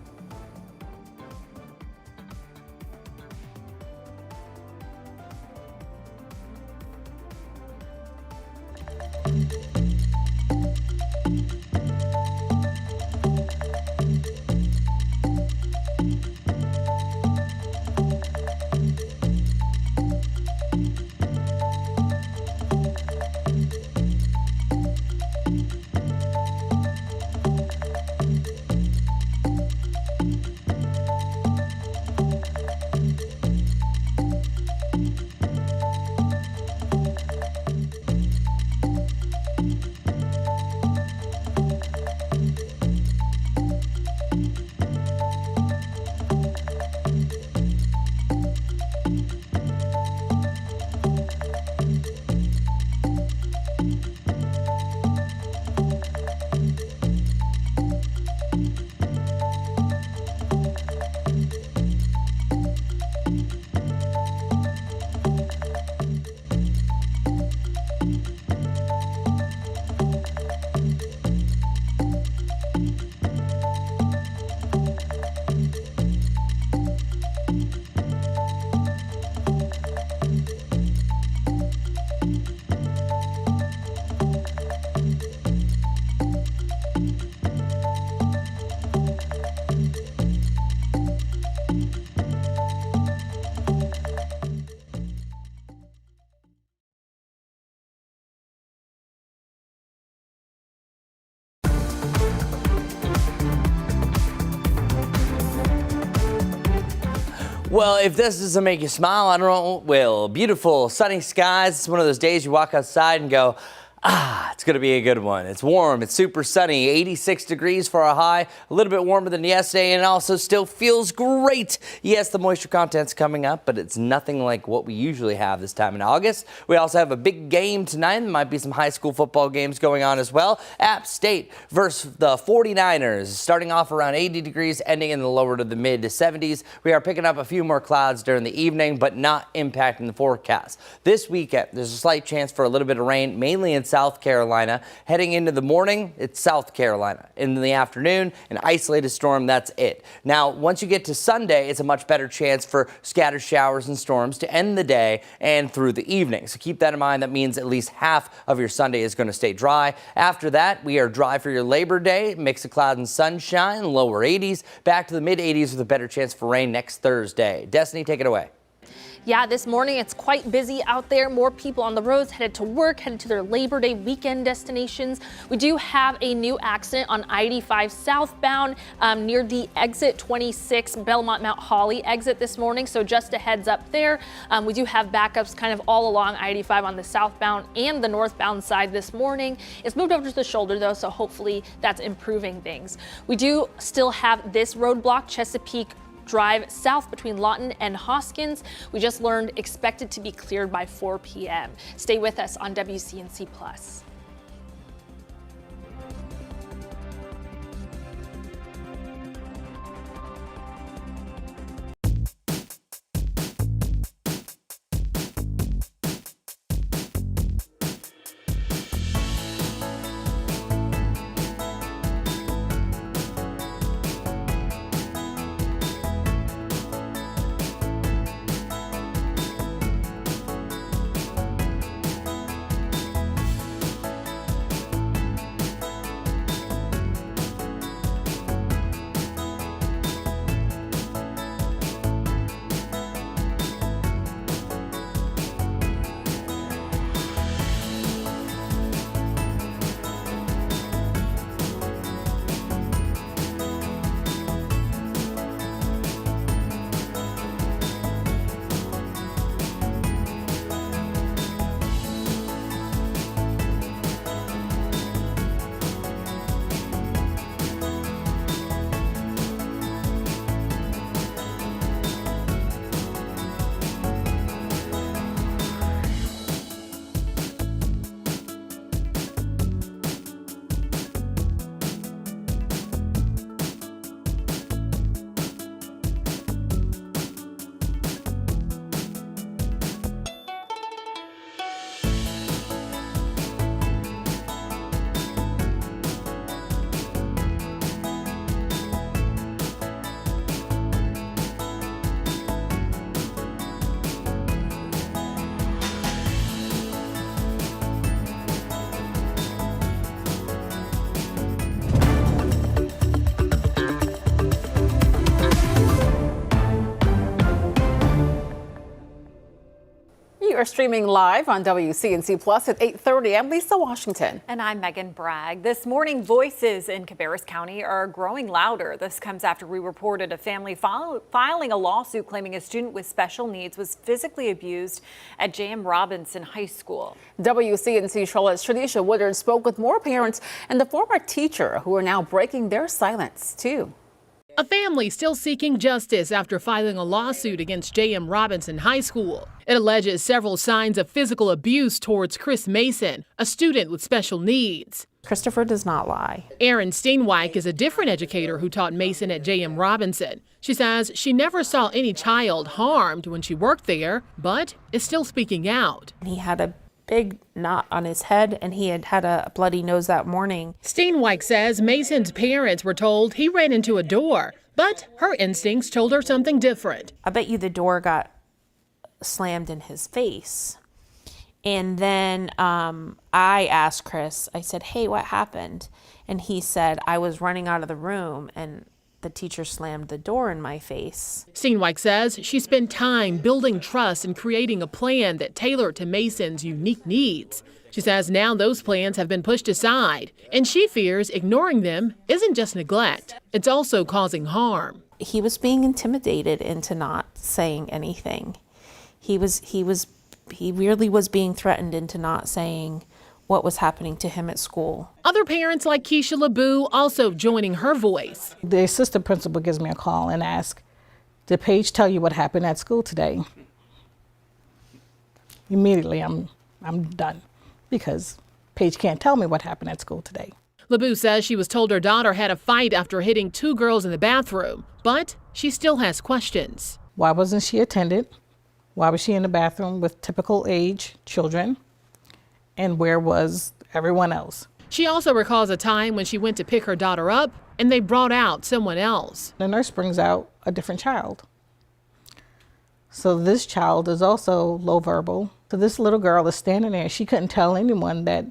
Well, if this doesn't make you smile, I don't know what will. Beautiful sunny skies. It's one of those days you walk outside and go, it's going to be a good one. It's warm. It's super sunny. 86 degrees for a high. A little bit warmer than yesterday, and it also still feels great. Yes, the moisture content's coming up, but it's nothing like what we usually have this time in August. We also have a big game tonight. There might be some high school football games going on as well. App State versus the 49ers, starting off around 80 degrees, ending in the lower to the mid to 70s. We are picking up a few more clouds during the evening, but not impacting the forecast. This weekend, there's a slight chance for a little bit of rain, mainly in South Carolina. Heading into the morning, it's South Carolina. In the afternoon, an isolated storm, that's it. Now, once you get to Sunday, it's a much better chance for scattered showers and storms to end the day and through the evening. So keep that in mind. That means at least half of your Sunday is going to stay dry. After that, we are dry for your Labor Day. Mix of clouds and sunshine, lower 80s. Back to the mid 80s with a better chance for rain next Thursday. Destiny, take it away. Yeah, this morning it's quite busy out there. More people on the roads headed to work, headed to their Labor Day weekend destinations. We do have a new accident on I-85 southbound near the exit 26 Belmont Mount Holly exit this morning. So just a heads up there. We do have backups kind of all along I-85 on the southbound and the northbound side this morning. It's moved over to the shoulder though, so hopefully that's improving things. We do still have this roadblock, Chesapeake drive south between Lawton and Hoskins. We just learned expected to be cleared by 4 p.m. Stay with us on WCNC Plus. We are streaming live on WCNC Plus at 8:30. I'm Lisa Washington. And I'm Megan Bragg. This morning, voices in Cabarrus County are growing louder. This comes after we reported a family filing a lawsuit claiming a student with special needs was physically abused at J.M. Robinson High School. WCNC Charlotte's Tranisha Woodard spoke with more parents and the former teacher who are now breaking their silence, too. A family still seeking justice after filing a lawsuit against J.M. Robinson High School. It alleges several signs of physical abuse towards Chris Mason, a student with special needs. Christopher does not lie. Erin Steenwyk is a different educator who taught Mason at J.M. Robinson. She says she never saw any child harmed when she worked there, but is still speaking out. He had a big knot on his head and he had a bloody nose that morning. Steenwyk says Mason's parents were told he ran into a door, but her instincts told her something different. I bet you the door got slammed in his face. And then I asked Chris, I said, hey, what happened? And he said, I was running out of the room and the teacher slammed the door in my face. Steenwyk says she spent time building trust and creating a plan that tailored to Mason's unique needs. She says now those plans have been pushed aside, and she fears ignoring them isn't just neglect, it's also causing harm. He was being intimidated into not saying anything. He really was being threatened into not saying what was happening to him at school. Other parents like Keisha LeBou also joining her voice. The assistant principal gives me a call and asks, did Paige tell you what happened at school today? Immediately I'm done because Paige can't tell me what happened at school today. LeBou says she was told her daughter had a fight after hitting 2 girls in the bathroom, but she still has questions. Why wasn't she attended? Why was she in the bathroom with typical age children? And where was everyone else? She also recalls a time when she went to pick her daughter up and they brought out someone else. The nurse brings out a different child. So this child is also low verbal. So this little girl is standing there. She couldn't tell anyone that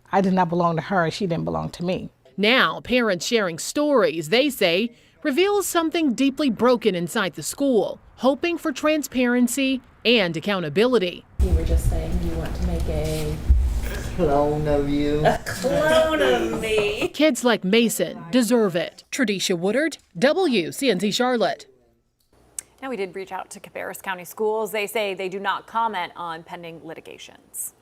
I did not belong to her and she didn't belong to me. Now, parents sharing stories, they say, reveals something deeply broken inside the school, hoping for transparency and accountability. You were just saying you want to make a clone of you. A clone of me. Kids like Mason deserve it. Tranisha Woodard, WCNC Charlotte. Now, we did reach out to Cabarrus County Schools. They say they do not comment on pending litigations.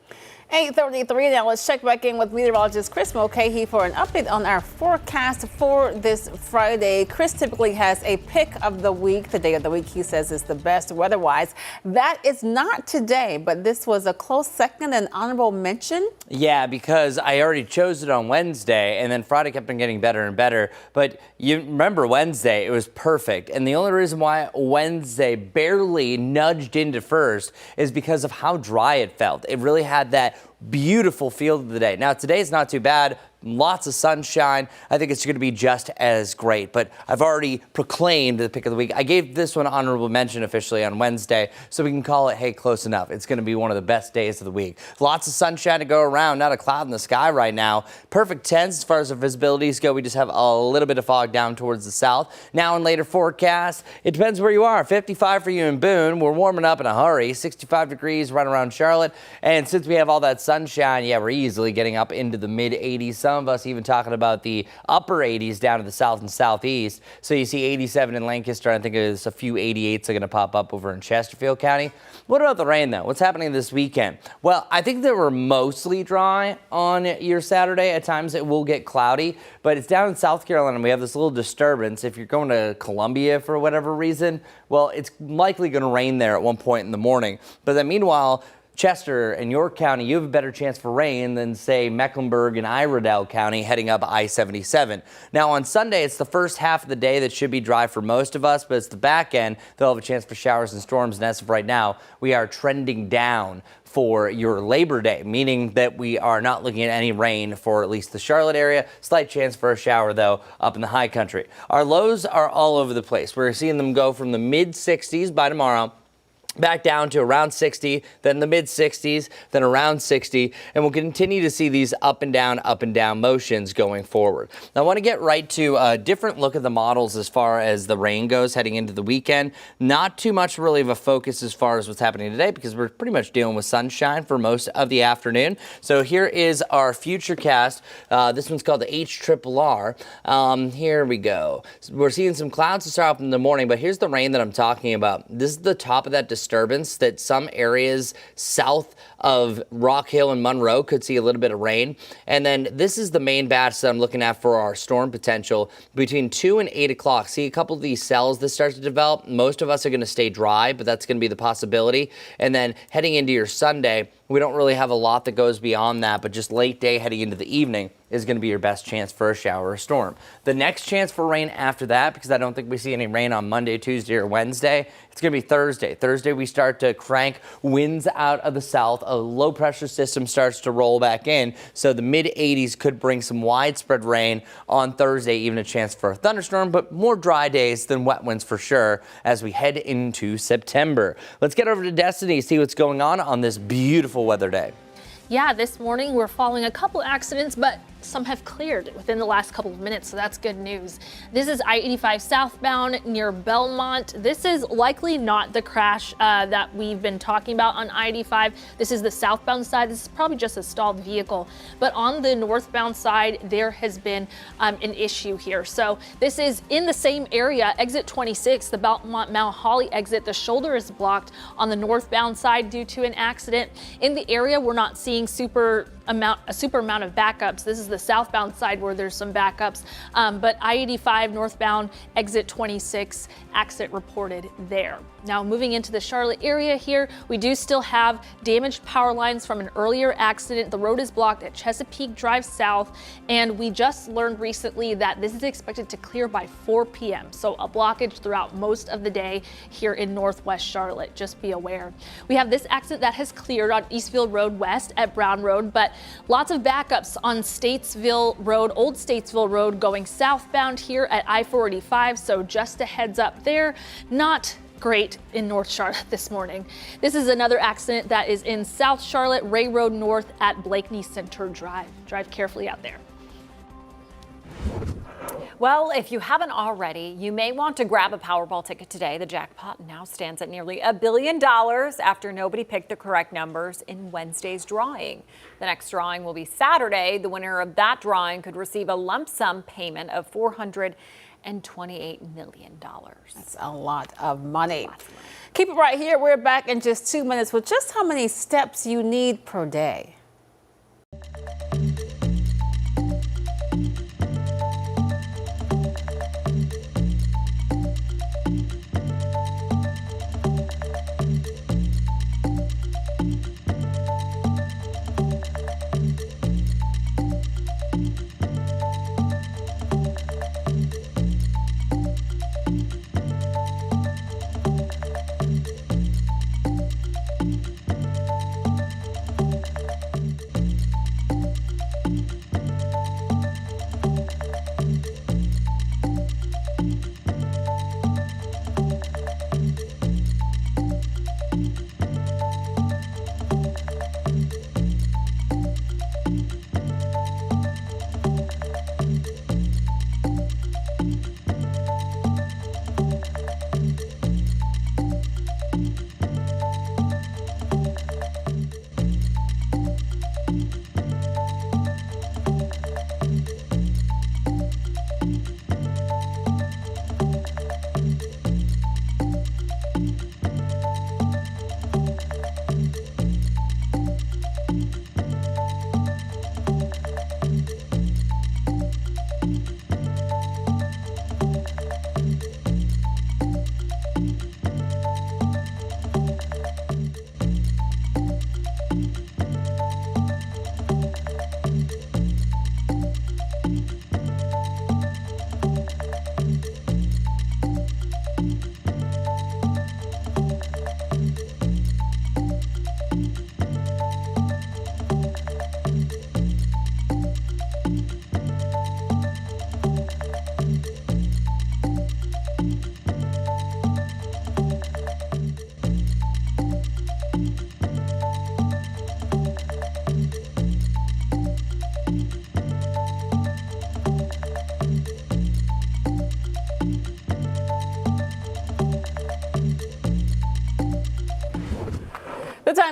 8:33 now. Let's check back in with meteorologist Chris Mulcahy for an update on our forecast for this Friday. Chris typically has a pick of the week. The day of the week, he says, is the best weather-wise. That is not today, but this was a close second and honorable mention. Yeah, because I already chose it on Wednesday, and then Friday kept on getting better and better. But you remember Wednesday, it was perfect. And the only reason why Wednesday barely nudged into first is because of how dry it felt. It really had that beautiful feel of the day. Now, today is not too bad. Lots of sunshine. I think it's going to be just as great, but I've already proclaimed the pick of the week. I gave this one honorable mention officially on Wednesday, so we can call it, hey, close enough. It's going to be one of the best days of the week. Lots of sunshine to go around, not a cloud in the sky right now. Perfect 10s as far as the visibilities go. We just have a little bit of fog down towards the south. Now in later forecast, it depends where you are. 55 for you in Boone. We're warming up in a hurry. 65 degrees right around Charlotte. And since we have all that sunshine, yeah, we're easily getting up into the mid 80s. Some of us even talking about the upper 80s down to the south and southeast. So you see 87 in Lancaster. I think there's a few 88s are going to pop up over in Chesterfield County. What about the rain, though? What's happening this weekend? Well, I think that we're mostly dry on your Saturday. At times it will get cloudy, but it's down in South Carolina. We have this little disturbance. If you're going to Columbia for whatever reason, well, it's likely going to rain there at one point in the morning. But then meanwhile, Chester and York County, you have a better chance for rain than, say, Mecklenburg and Iredell County heading up I-77. Now, on Sunday, it's the first half of the day that should be dry for most of us, but it's the back end. They'll have a chance for showers and storms, and as of right now, we are trending down for your Labor Day, meaning that we are not looking at any rain for at least the Charlotte area. Slight chance for a shower, though, up in the high country. Our lows are all over the place. We're seeing them go from the mid-60s by tomorrow back down to around 60, then the mid 60s, then around 60, and we'll continue to see these up and down motions going forward. Now, I want to get right to a different look at the models as far as the rain goes heading into the weekend. Not too much really of a focus as far as what's happening today because we're pretty much dealing with sunshine for most of the afternoon. So here is our future cast. This one's called the HRRR. Here we go. We're seeing some clouds to start off in the morning, but here's the rain that I'm talking about. This is the top of that disturbance that some areas south of Rock Hill and Monroe could see a little bit of rain. And then this is the main batch that I'm looking at for our storm potential between 2 and 8 o'clock. See a couple of these cells that start to develop. Most of us are going to stay dry, but that's going to be the possibility. And then heading into your Sunday, we don't really have a lot that goes beyond that, but just late day heading into the evening is going to be your best chance for a shower or storm. The next chance for rain after that, because I don't think we see any rain on Monday, Tuesday, or Wednesday, it's going to be Thursday. Thursday, we start to crank winds out of the south. A low pressure system starts to roll back in. So the mid 80s could bring some widespread rain on Thursday, even a chance for a thunderstorm, but more dry days than wet ones for sure as we head into September. Let's get over to Destiny, see what's going on this beautiful weather day. Yeah, this morning we're following a couple accidents, but some have cleared within the last couple of minutes, so that's good news. This is I-85 southbound near Belmont. This is likely not the crash that we've been talking about on I-85. This is the southbound side. This is probably just a stalled vehicle. But on the northbound side, there has been an issue here. So this is in the same area, exit 26, the Belmont Mount Holly exit. The shoulder is blocked on the northbound side due to an accident. In the area, we're not seeing a super amount of backups. This is the southbound side where there's some backups, but I-85 northbound exit 26 accident reported there. Now moving into the Charlotte area here, we do still have damaged power lines from an earlier accident. The road is blocked at Chesapeake Drive South, and we just learned recently that this is expected to clear by 4 p.m. So a blockage throughout most of the day here in Northwest Charlotte. Just be aware. We have this accident that has cleared on Eastfield Road West at Brown Road, but lots of backups on Statesville Road, Old Statesville Road going southbound here at I-485. So just a heads up there. Not great in North Charlotte this morning. This is another accident that is in South Charlotte, Ray Road North at Blakeney Center Drive. Drive carefully out there. Well, if you haven't already, you may want to grab a Powerball ticket today. The jackpot now stands at nearly $1 billion after nobody picked the correct numbers in Wednesday's drawing. The next drawing will be Saturday. The winner of that drawing could receive a lump sum payment of $428 million. That's a lot of money. Keep it right here. We're back in just 2 minutes with just how many steps you need per day.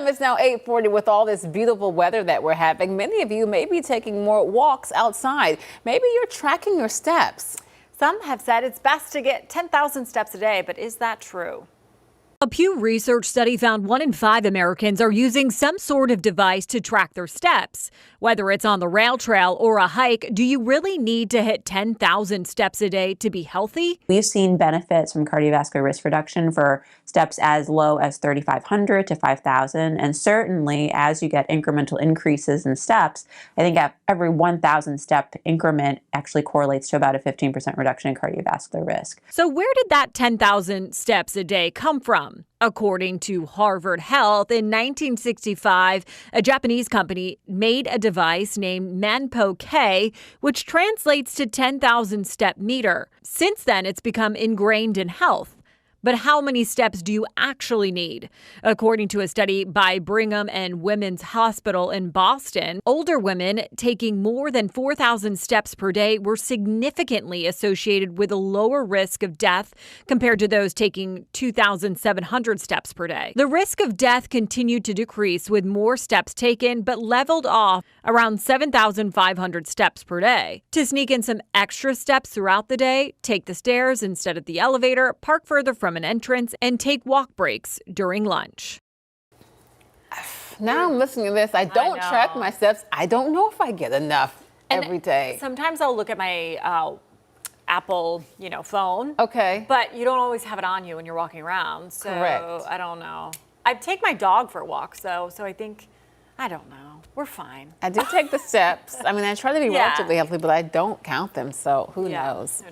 time is now 8:40. With all this beautiful weather that we're having, many of you may be taking more walks outside. Maybe you're tracking your steps. Some have said it's best to get 10,000 steps a day, but is that true? A Pew Research study found 1 in 5 Americans are using some sort of device to track their steps. Whether it's on the rail trail or a hike, do you really need to hit 10,000 steps a day to be healthy? We've seen benefits from cardiovascular risk reduction for steps as low as 3,500 to 5,000. And certainly as you get incremental increases in steps, I think every 1,000 step increment actually correlates to about a 15% reduction in cardiovascular risk. So where did that 10,000 steps a day come from? According to Harvard Health, in 1965, a Japanese company made a device named Manpo-K, which translates to 10,000 step meter. Since then, it's become ingrained in health. But how many steps do you actually need? According to a study by Brigham and Women's Hospital in Boston, older women taking more than 4,000 steps per day were significantly associated with a lower risk of death compared to those taking 2,700 steps per day. The risk of death continued to decrease with more steps taken, but leveled off around 7,500 steps per day. To sneak in some extra steps throughout the day, take the stairs instead of the elevator, park further from an entrance, and take walk breaks during lunch. Now I'm listening to this. I don't track my steps. I don't know if I get enough every day. Sometimes I'll look at my Apple, phone. Okay. But you don't always have it on you when you're walking around. So Correct. I don't know. I take my dog for walks though, so I think, I don't know. We're fine. I do take the steps. I mean, I try to be relatively healthy, but I don't count them, so who knows?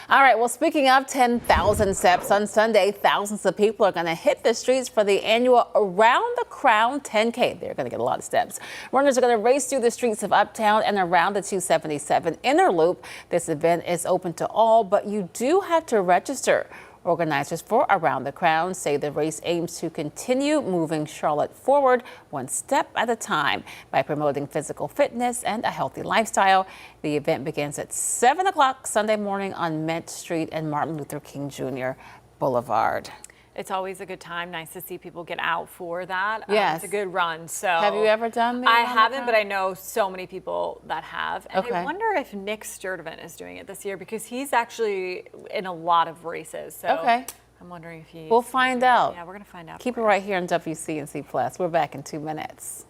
All right, well, speaking of 10,000 steps, on Sunday, thousands of people are going to hit the streets for the annual Around the Crown 10K. They're going to get a lot of steps. Runners are going to race through the streets of Uptown and around the 277 Inner Loop. This event is open to all, but you do have to register. Organizers for Around the Crown say the race aims to continue moving Charlotte forward one step at a time by promoting physical fitness and a healthy lifestyle. The event begins at 7 o'clock Sunday morning on Mint Street and Martin Luther King Jr. Boulevard. It's always a good time. Nice to see people get out for that. Yes. It's a good run. So have you ever done that? I haven't, but I know so many people that have. And Okay. I wonder if Nick Sturdivant is doing it this year because he's actually in a lot of races. So Okay. I'm wondering if he's... We'll find out. Yeah, we're going to find out. Keep it right here on WCNC Plus. We're back in 2 minutes.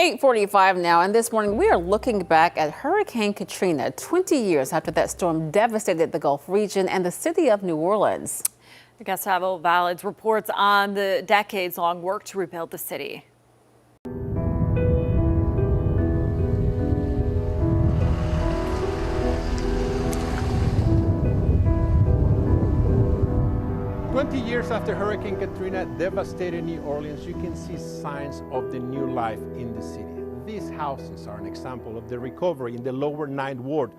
8:45 now, and this morning we are looking back at Hurricane Katrina, 20 years after that storm devastated the Gulf region and the city of New Orleans. Gustavo Valades reports on the decades-long work to rebuild the city. Years after Hurricane Katrina devastated New Orleans, you can see signs of the new life in the city. These houses are an example of the recovery in the lower 9th Ward,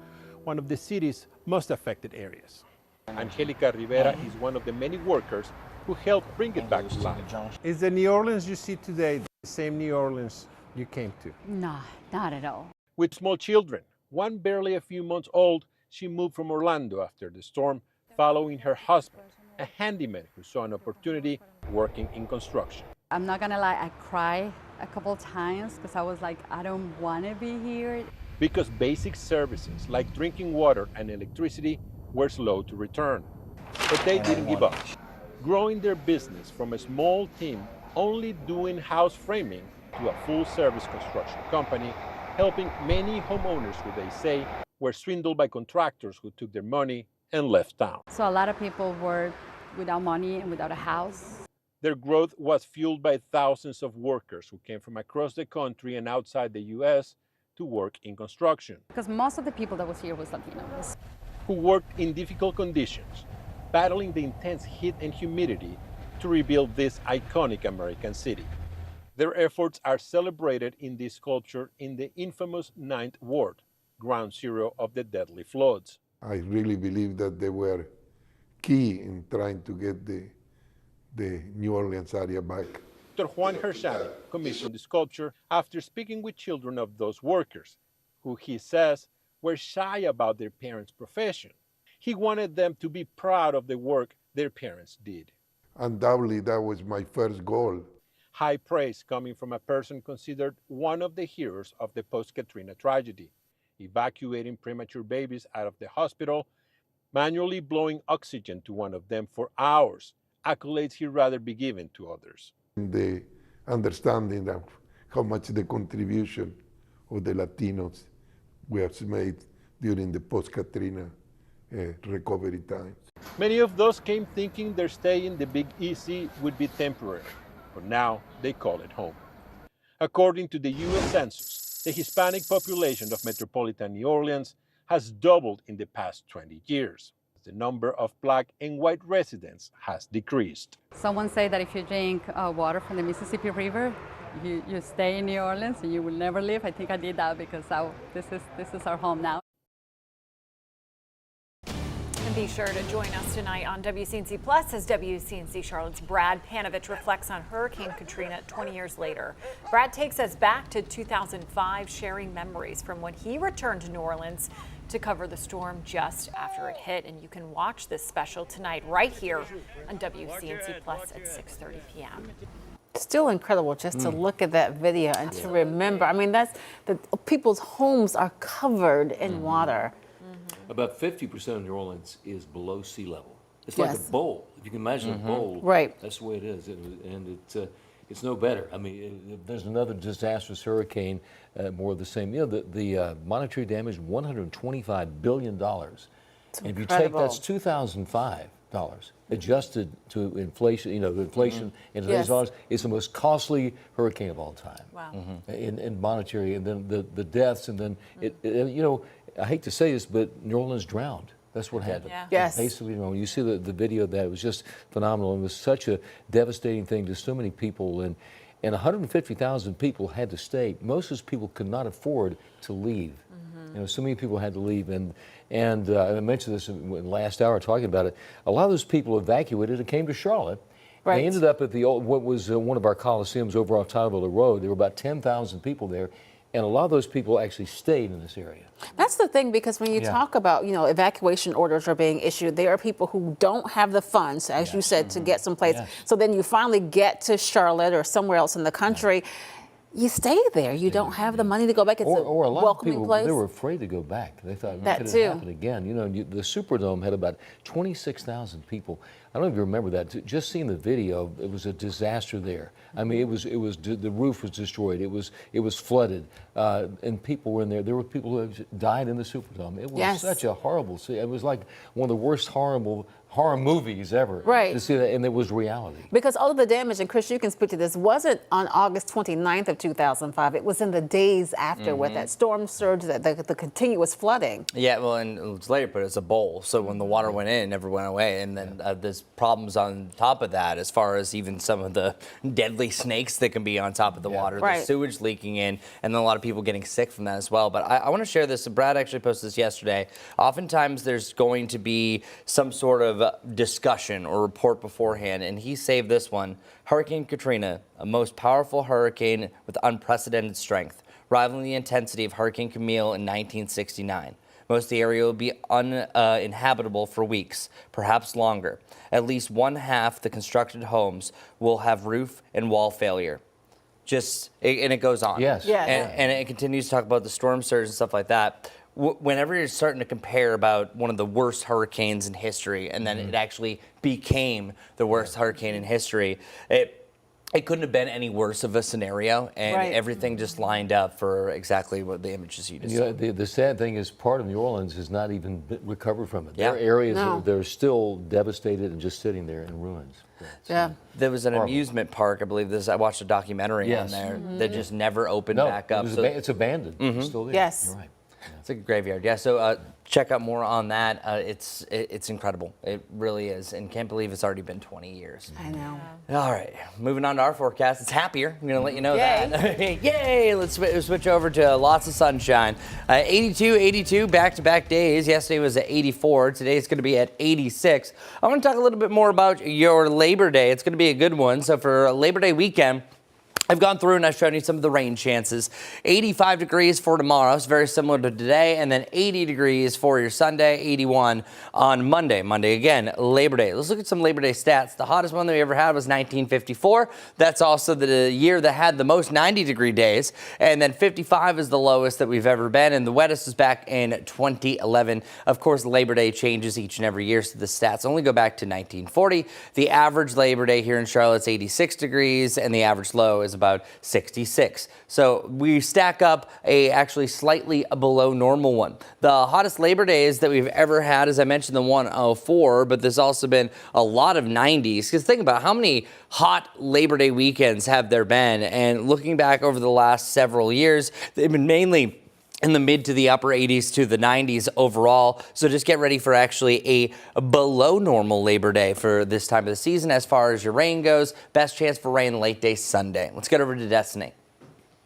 one of the city's most affected areas. Angelica Rivera is one of the many workers who helped bring it back to life. Is the New Orleans you see today the same New Orleans you came to? No, not at all. With small children, one barely a few months old, she moved from Orlando after the storm, following her husband, a handyman who saw an opportunity working in construction. I'm not gonna lie, I cried a couple times because I was like, I don't want to be here. Because basic services like drinking water and electricity were slow to return. But they didn't give up, growing their business from a small team only doing house framing to a full-service construction company, helping many homeowners who they say were swindled by contractors who took their money and left town. So a lot of people were without money and without a house. Their growth was fueled by thousands of workers who came from across the country and outside the U.S. to work in construction. Because most of the people that was here was Latinos. Who worked in difficult conditions, battling the intense heat and humidity to rebuild this iconic American city. Their efforts are celebrated in this sculpture in the infamous 9th Ward, ground zero of the deadly floods. I really believe that they were key in trying to get the New Orleans area back. Dr. Juan Hershani commissioned the sculpture after speaking with children of those workers, who he says were shy about their parents' profession. He wanted them to be proud of the work their parents did. Undoubtedly, that was my first goal. High praise coming from a person considered one of the heroes of the post-Katrina tragedy, evacuating premature babies out of the hospital, manually blowing oxygen to one of them for hours, accolades he'd rather be given to others. The understanding of how much the contribution of the Latinos was made during the post-Katrina recovery times. Many of those came thinking their stay in the Big Easy would be temporary, but now they call it home. According to the U.S. Census, the Hispanic population of metropolitan New Orleans has doubled in the past 20 years. The number of Black and white residents has decreased. Someone say that if you drink water from the Mississippi River, you stay in New Orleans and you will never leave. I think I did that because this is our home now. And be sure to join us tonight on WCNC Plus as WCNC Charlotte's Brad Panovich reflects on Hurricane Katrina 20 years later. Brad takes us back to 2005, sharing memories from when he returned to New Orleans to cover the storm just after it hit. And you can watch this special tonight right here on WCNC Plus at 6:30 p.m. Still incredible just to look at that video and to remember. I mean, that's the people's homes are covered in water. About 50% of New Orleans is below sea level. It's like a bowl. If you can imagine a bowl, right? That's the way it is, and it's no better. I mean, there's another disastrous hurricane, more of the same. You know, the monetary damage, $125 billion. And if you take that's $2005 adjusted to inflation. You know, inflation in today's dollars, it's the most costly hurricane of all time. Wow. In monetary, and then the deaths, and then you know, I hate to say this, but New Orleans drowned. That's what happened. Yeah. Yes. Basically, you know, when you see the video of that, it was just phenomenal. It was such a devastating thing to so many people, and 150,000 people had to stay. Most of those people could not afford to leave. You know, so many people had to leave, and I mentioned this in the last hour talking about it. A lot of those people evacuated and came to Charlotte. Right. They ended up at the old, what was one of our coliseums over off Tylerville Road. There were about 10,000 people there. And a lot of those people actually stayed in this area. That's the thing, because when you talk about, you know, evacuation orders are being issued, there are people who don't have the funds, as you said, to get someplace. So then you finally get to Charlotte or somewhere else in the country. you stay there. You don't have the money to go back. It's or a lot of welcoming people, place. they were afraid to go back. They thought That could too. it happen again? You know, the Superdome had about 26,000 people. I don't know if you remember that. Just seeing the video, it was a disaster there. I mean, the roof was destroyed. It was flooded, and people were in there. There were people who died in the Superdome. It was such a horrible scene. It was like one of the worst horror movies ever. Right. To see that, and it was reality. Because all of the damage, and Chris, you can speak to this, wasn't on August 29th of 2005. It was in the days after with that storm surge, the continuous flooding. Yeah, well, and later put it as a bowl. So when the water went in, it never went away. And then there's problems on top of that as far as even some of the deadly snakes that can be on top of the water, the sewage leaking in, and then a lot of people getting sick from that as well. But I want to share this. Brad actually posted this yesterday. Oftentimes there's going to be some sort of discussion or report beforehand, and he saved this one. Hurricane Katrina, a most powerful hurricane with unprecedented strength, rivaling the intensity of Hurricane Camille in 1969. Most of the area will be uninhabitable for weeks, perhaps longer. At least one half the constructed homes will have roof and wall failure. And it goes on. Yes. And it continues to talk about the storm surge and stuff like that. Whenever you're starting to compare about one of the worst hurricanes in history, and then it actually became the worst hurricane in history, it couldn't have been any worse of a scenario, and everything just lined up for exactly what the images you just saw. The sad thing is part of New Orleans has not even recovered from it. Yeah. There are areas that are still devastated and just sitting there in ruins. There was an amusement park, I believe I watched a documentary on there that just never opened back up. It's abandoned. It's still there. Yes. You're right. It's like a graveyard. Yeah, so check out more on that. It's incredible. It really is. And can't believe it's already been 20 years. I know. All right, moving on to our forecast. It's happier. I'm going to let you know that. Yay! Let's switch over to lots of sunshine. 82 back-to-back days. Yesterday was at 84. Today it's going to be at 86. I want to talk a little bit more about your Labor Day. It's going to be a good one. So for Labor Day weekend, I've gone through and I've shown you some of the rain chances. 85 degrees for tomorrow. It's very similar to today. And then 80 degrees for your Sunday, 81 on Monday. Monday again, Labor Day. Let's look at some Labor Day stats. The hottest one that we ever had was 1954. That's also the year that had the most 90-degree days. And then 55 is the lowest that we've ever been. And the wettest was back in 2011. Of course, Labor Day changes each and every year, so the stats only go back to 1940. The average Labor Day here in Charlotte's 86 degrees, and the average low is about 66. So we stack up a actually slightly below normal one. The hottest Labor Days that we've ever had, as I mentioned, the 104, but there's also been a lot of 90s. Because think about how many hot Labor Day weekends have there been. And looking back over the last several years, they've been mainly in the mid to the upper 80s to the 90s overall. So just get ready for actually a below normal Labor Day for this time of the season. As far as your rain goes, best chance for rain late day Sunday. Let's get over to Destiny.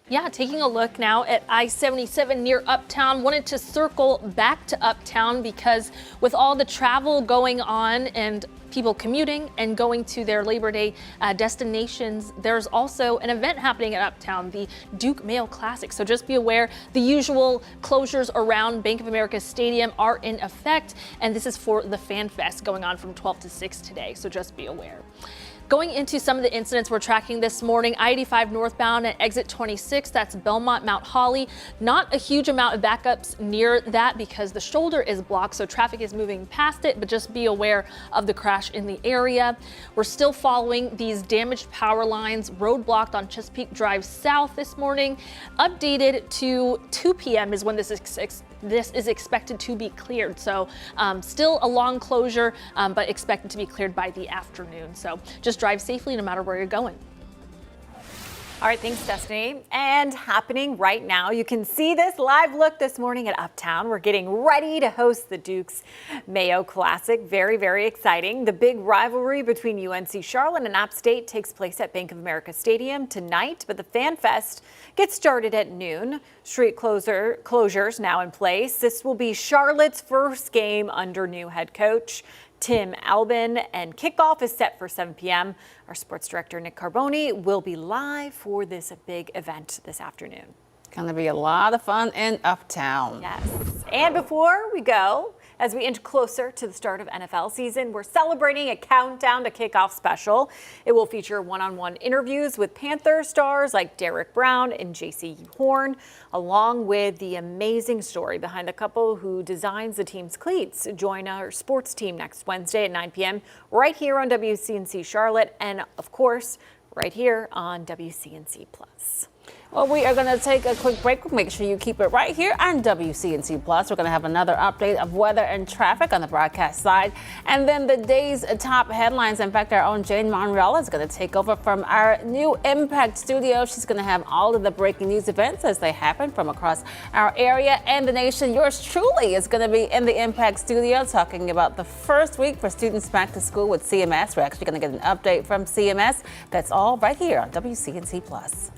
Yeah, taking a look now at I-77 near Uptown. Wanted to circle back to Uptown because with all the travel going on and people commuting and going to their Labor Day destinations, there's also an event happening at Uptown, the Duke Mayo Classic. So just be aware the usual closures around Bank of America Stadium are in effect, and this is for the Fan Fest going on from 12 to 6 today. So just be aware. Going into some of the incidents we're tracking this morning, I-85 northbound at exit 26, that's Belmont, Mount Holly. Not a huge amount of backups near that because the shoulder is blocked, so traffic is moving past it, but just be aware of the crash in the area. We're still following these damaged power lines, road blocked on Chesapeake Drive South this morning. Updated to 2 p.m. is when this is expected to be cleared. So still a long closure, but expected to be cleared by the afternoon. So just drive safely no matter where you're going. All right, thanks, Destiny. And happening right now, you can see this live look this morning at Uptown. We're getting ready to host the Duke's Mayo Classic. Very, very exciting. The big rivalry between UNC Charlotte and App State takes place at Bank of America Stadium tonight, but the Fan Fest gets started at noon. Street closures now in place. This will be Charlotte's first game under new head coach Tim Albin, and kickoff is set for 7 p.m. Our sports director, Nick Carboni, will be live for this big event this afternoon. Going to be a lot of fun in Uptown. Yes. And before we go, As we inch closer to the start of NFL season, we're celebrating a countdown to kickoff special. It will feature one-on-one interviews with Panther stars like Derek Brown and J.C. Horn, along with the amazing story behind the couple who designs the team's cleats. Join our sports team next Wednesday at 9 p.m. right here on WCNC Charlotte, and of course, right here on WCNC Plus. Well, we are going to take a quick break. Make sure you keep it right here on WCNC Plus. We're going to have another update of weather and traffic on the broadcast side. And then the day's top headlines. In fact, our own Jane Monreal is going to take over from our new Impact studio. She's going to have all of the breaking news events as they happen from across our area and the nation. Yours truly is going to be in the Impact studio talking about the first week for students back to school with CMS. We're actually going to get an update from CMS. That's all right here on WCNC Plus.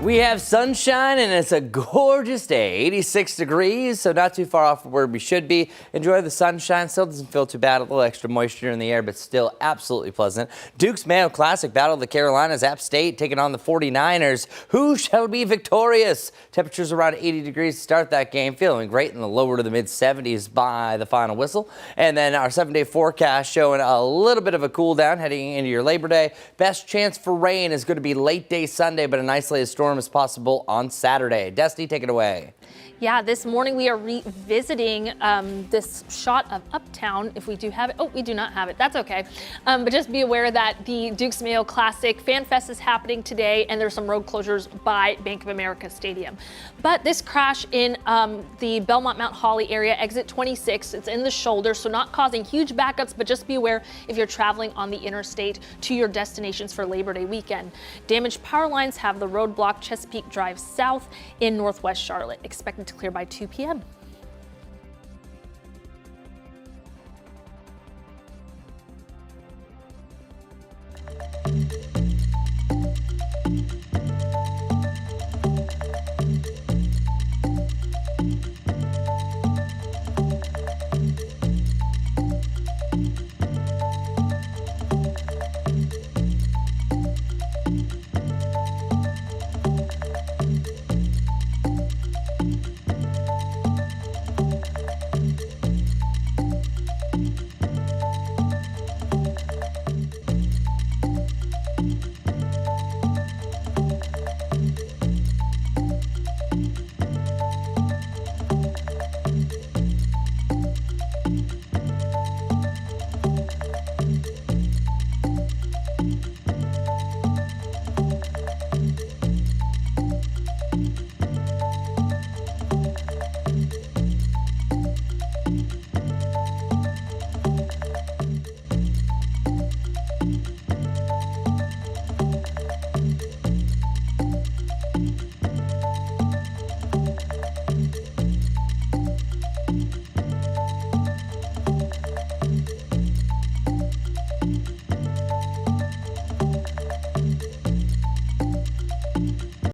We have sunshine and it's a gorgeous day, 86 degrees, so not too far off where we should be. Enjoy the sunshine, still doesn't feel too bad, a little extra moisture in the air, but still absolutely pleasant. Duke's Mayo Classic battle of the Carolinas, App State taking on the 49ers. Who shall be victorious? Temperatures around 80 degrees to start that game, feeling great in the lower to the mid 70s by the final whistle. And then our 7-day forecast showing a little bit of a cool down heading into your Labor Day. Best chance for rain is going to be late day Sunday, but an isolated storm as possible on Saturday. Destiny, take it away. Yeah, this morning we are revisiting this shot of Uptown, if we do have it. Oh, we do not have it. That's okay. But just be aware that the Duke's Mayo Classic Fan Fest is happening today, and there's some road closures by Bank of America Stadium. But this crash in the Belmont Mount Holly area, exit 26, it's in the shoulder, so not causing huge backups, but just be aware if you're traveling on the interstate to your destinations for Labor Day weekend. Damaged power lines have the roadblock Chesapeake Drive South in Northwest Charlotte, expected to clear by 2 p.m.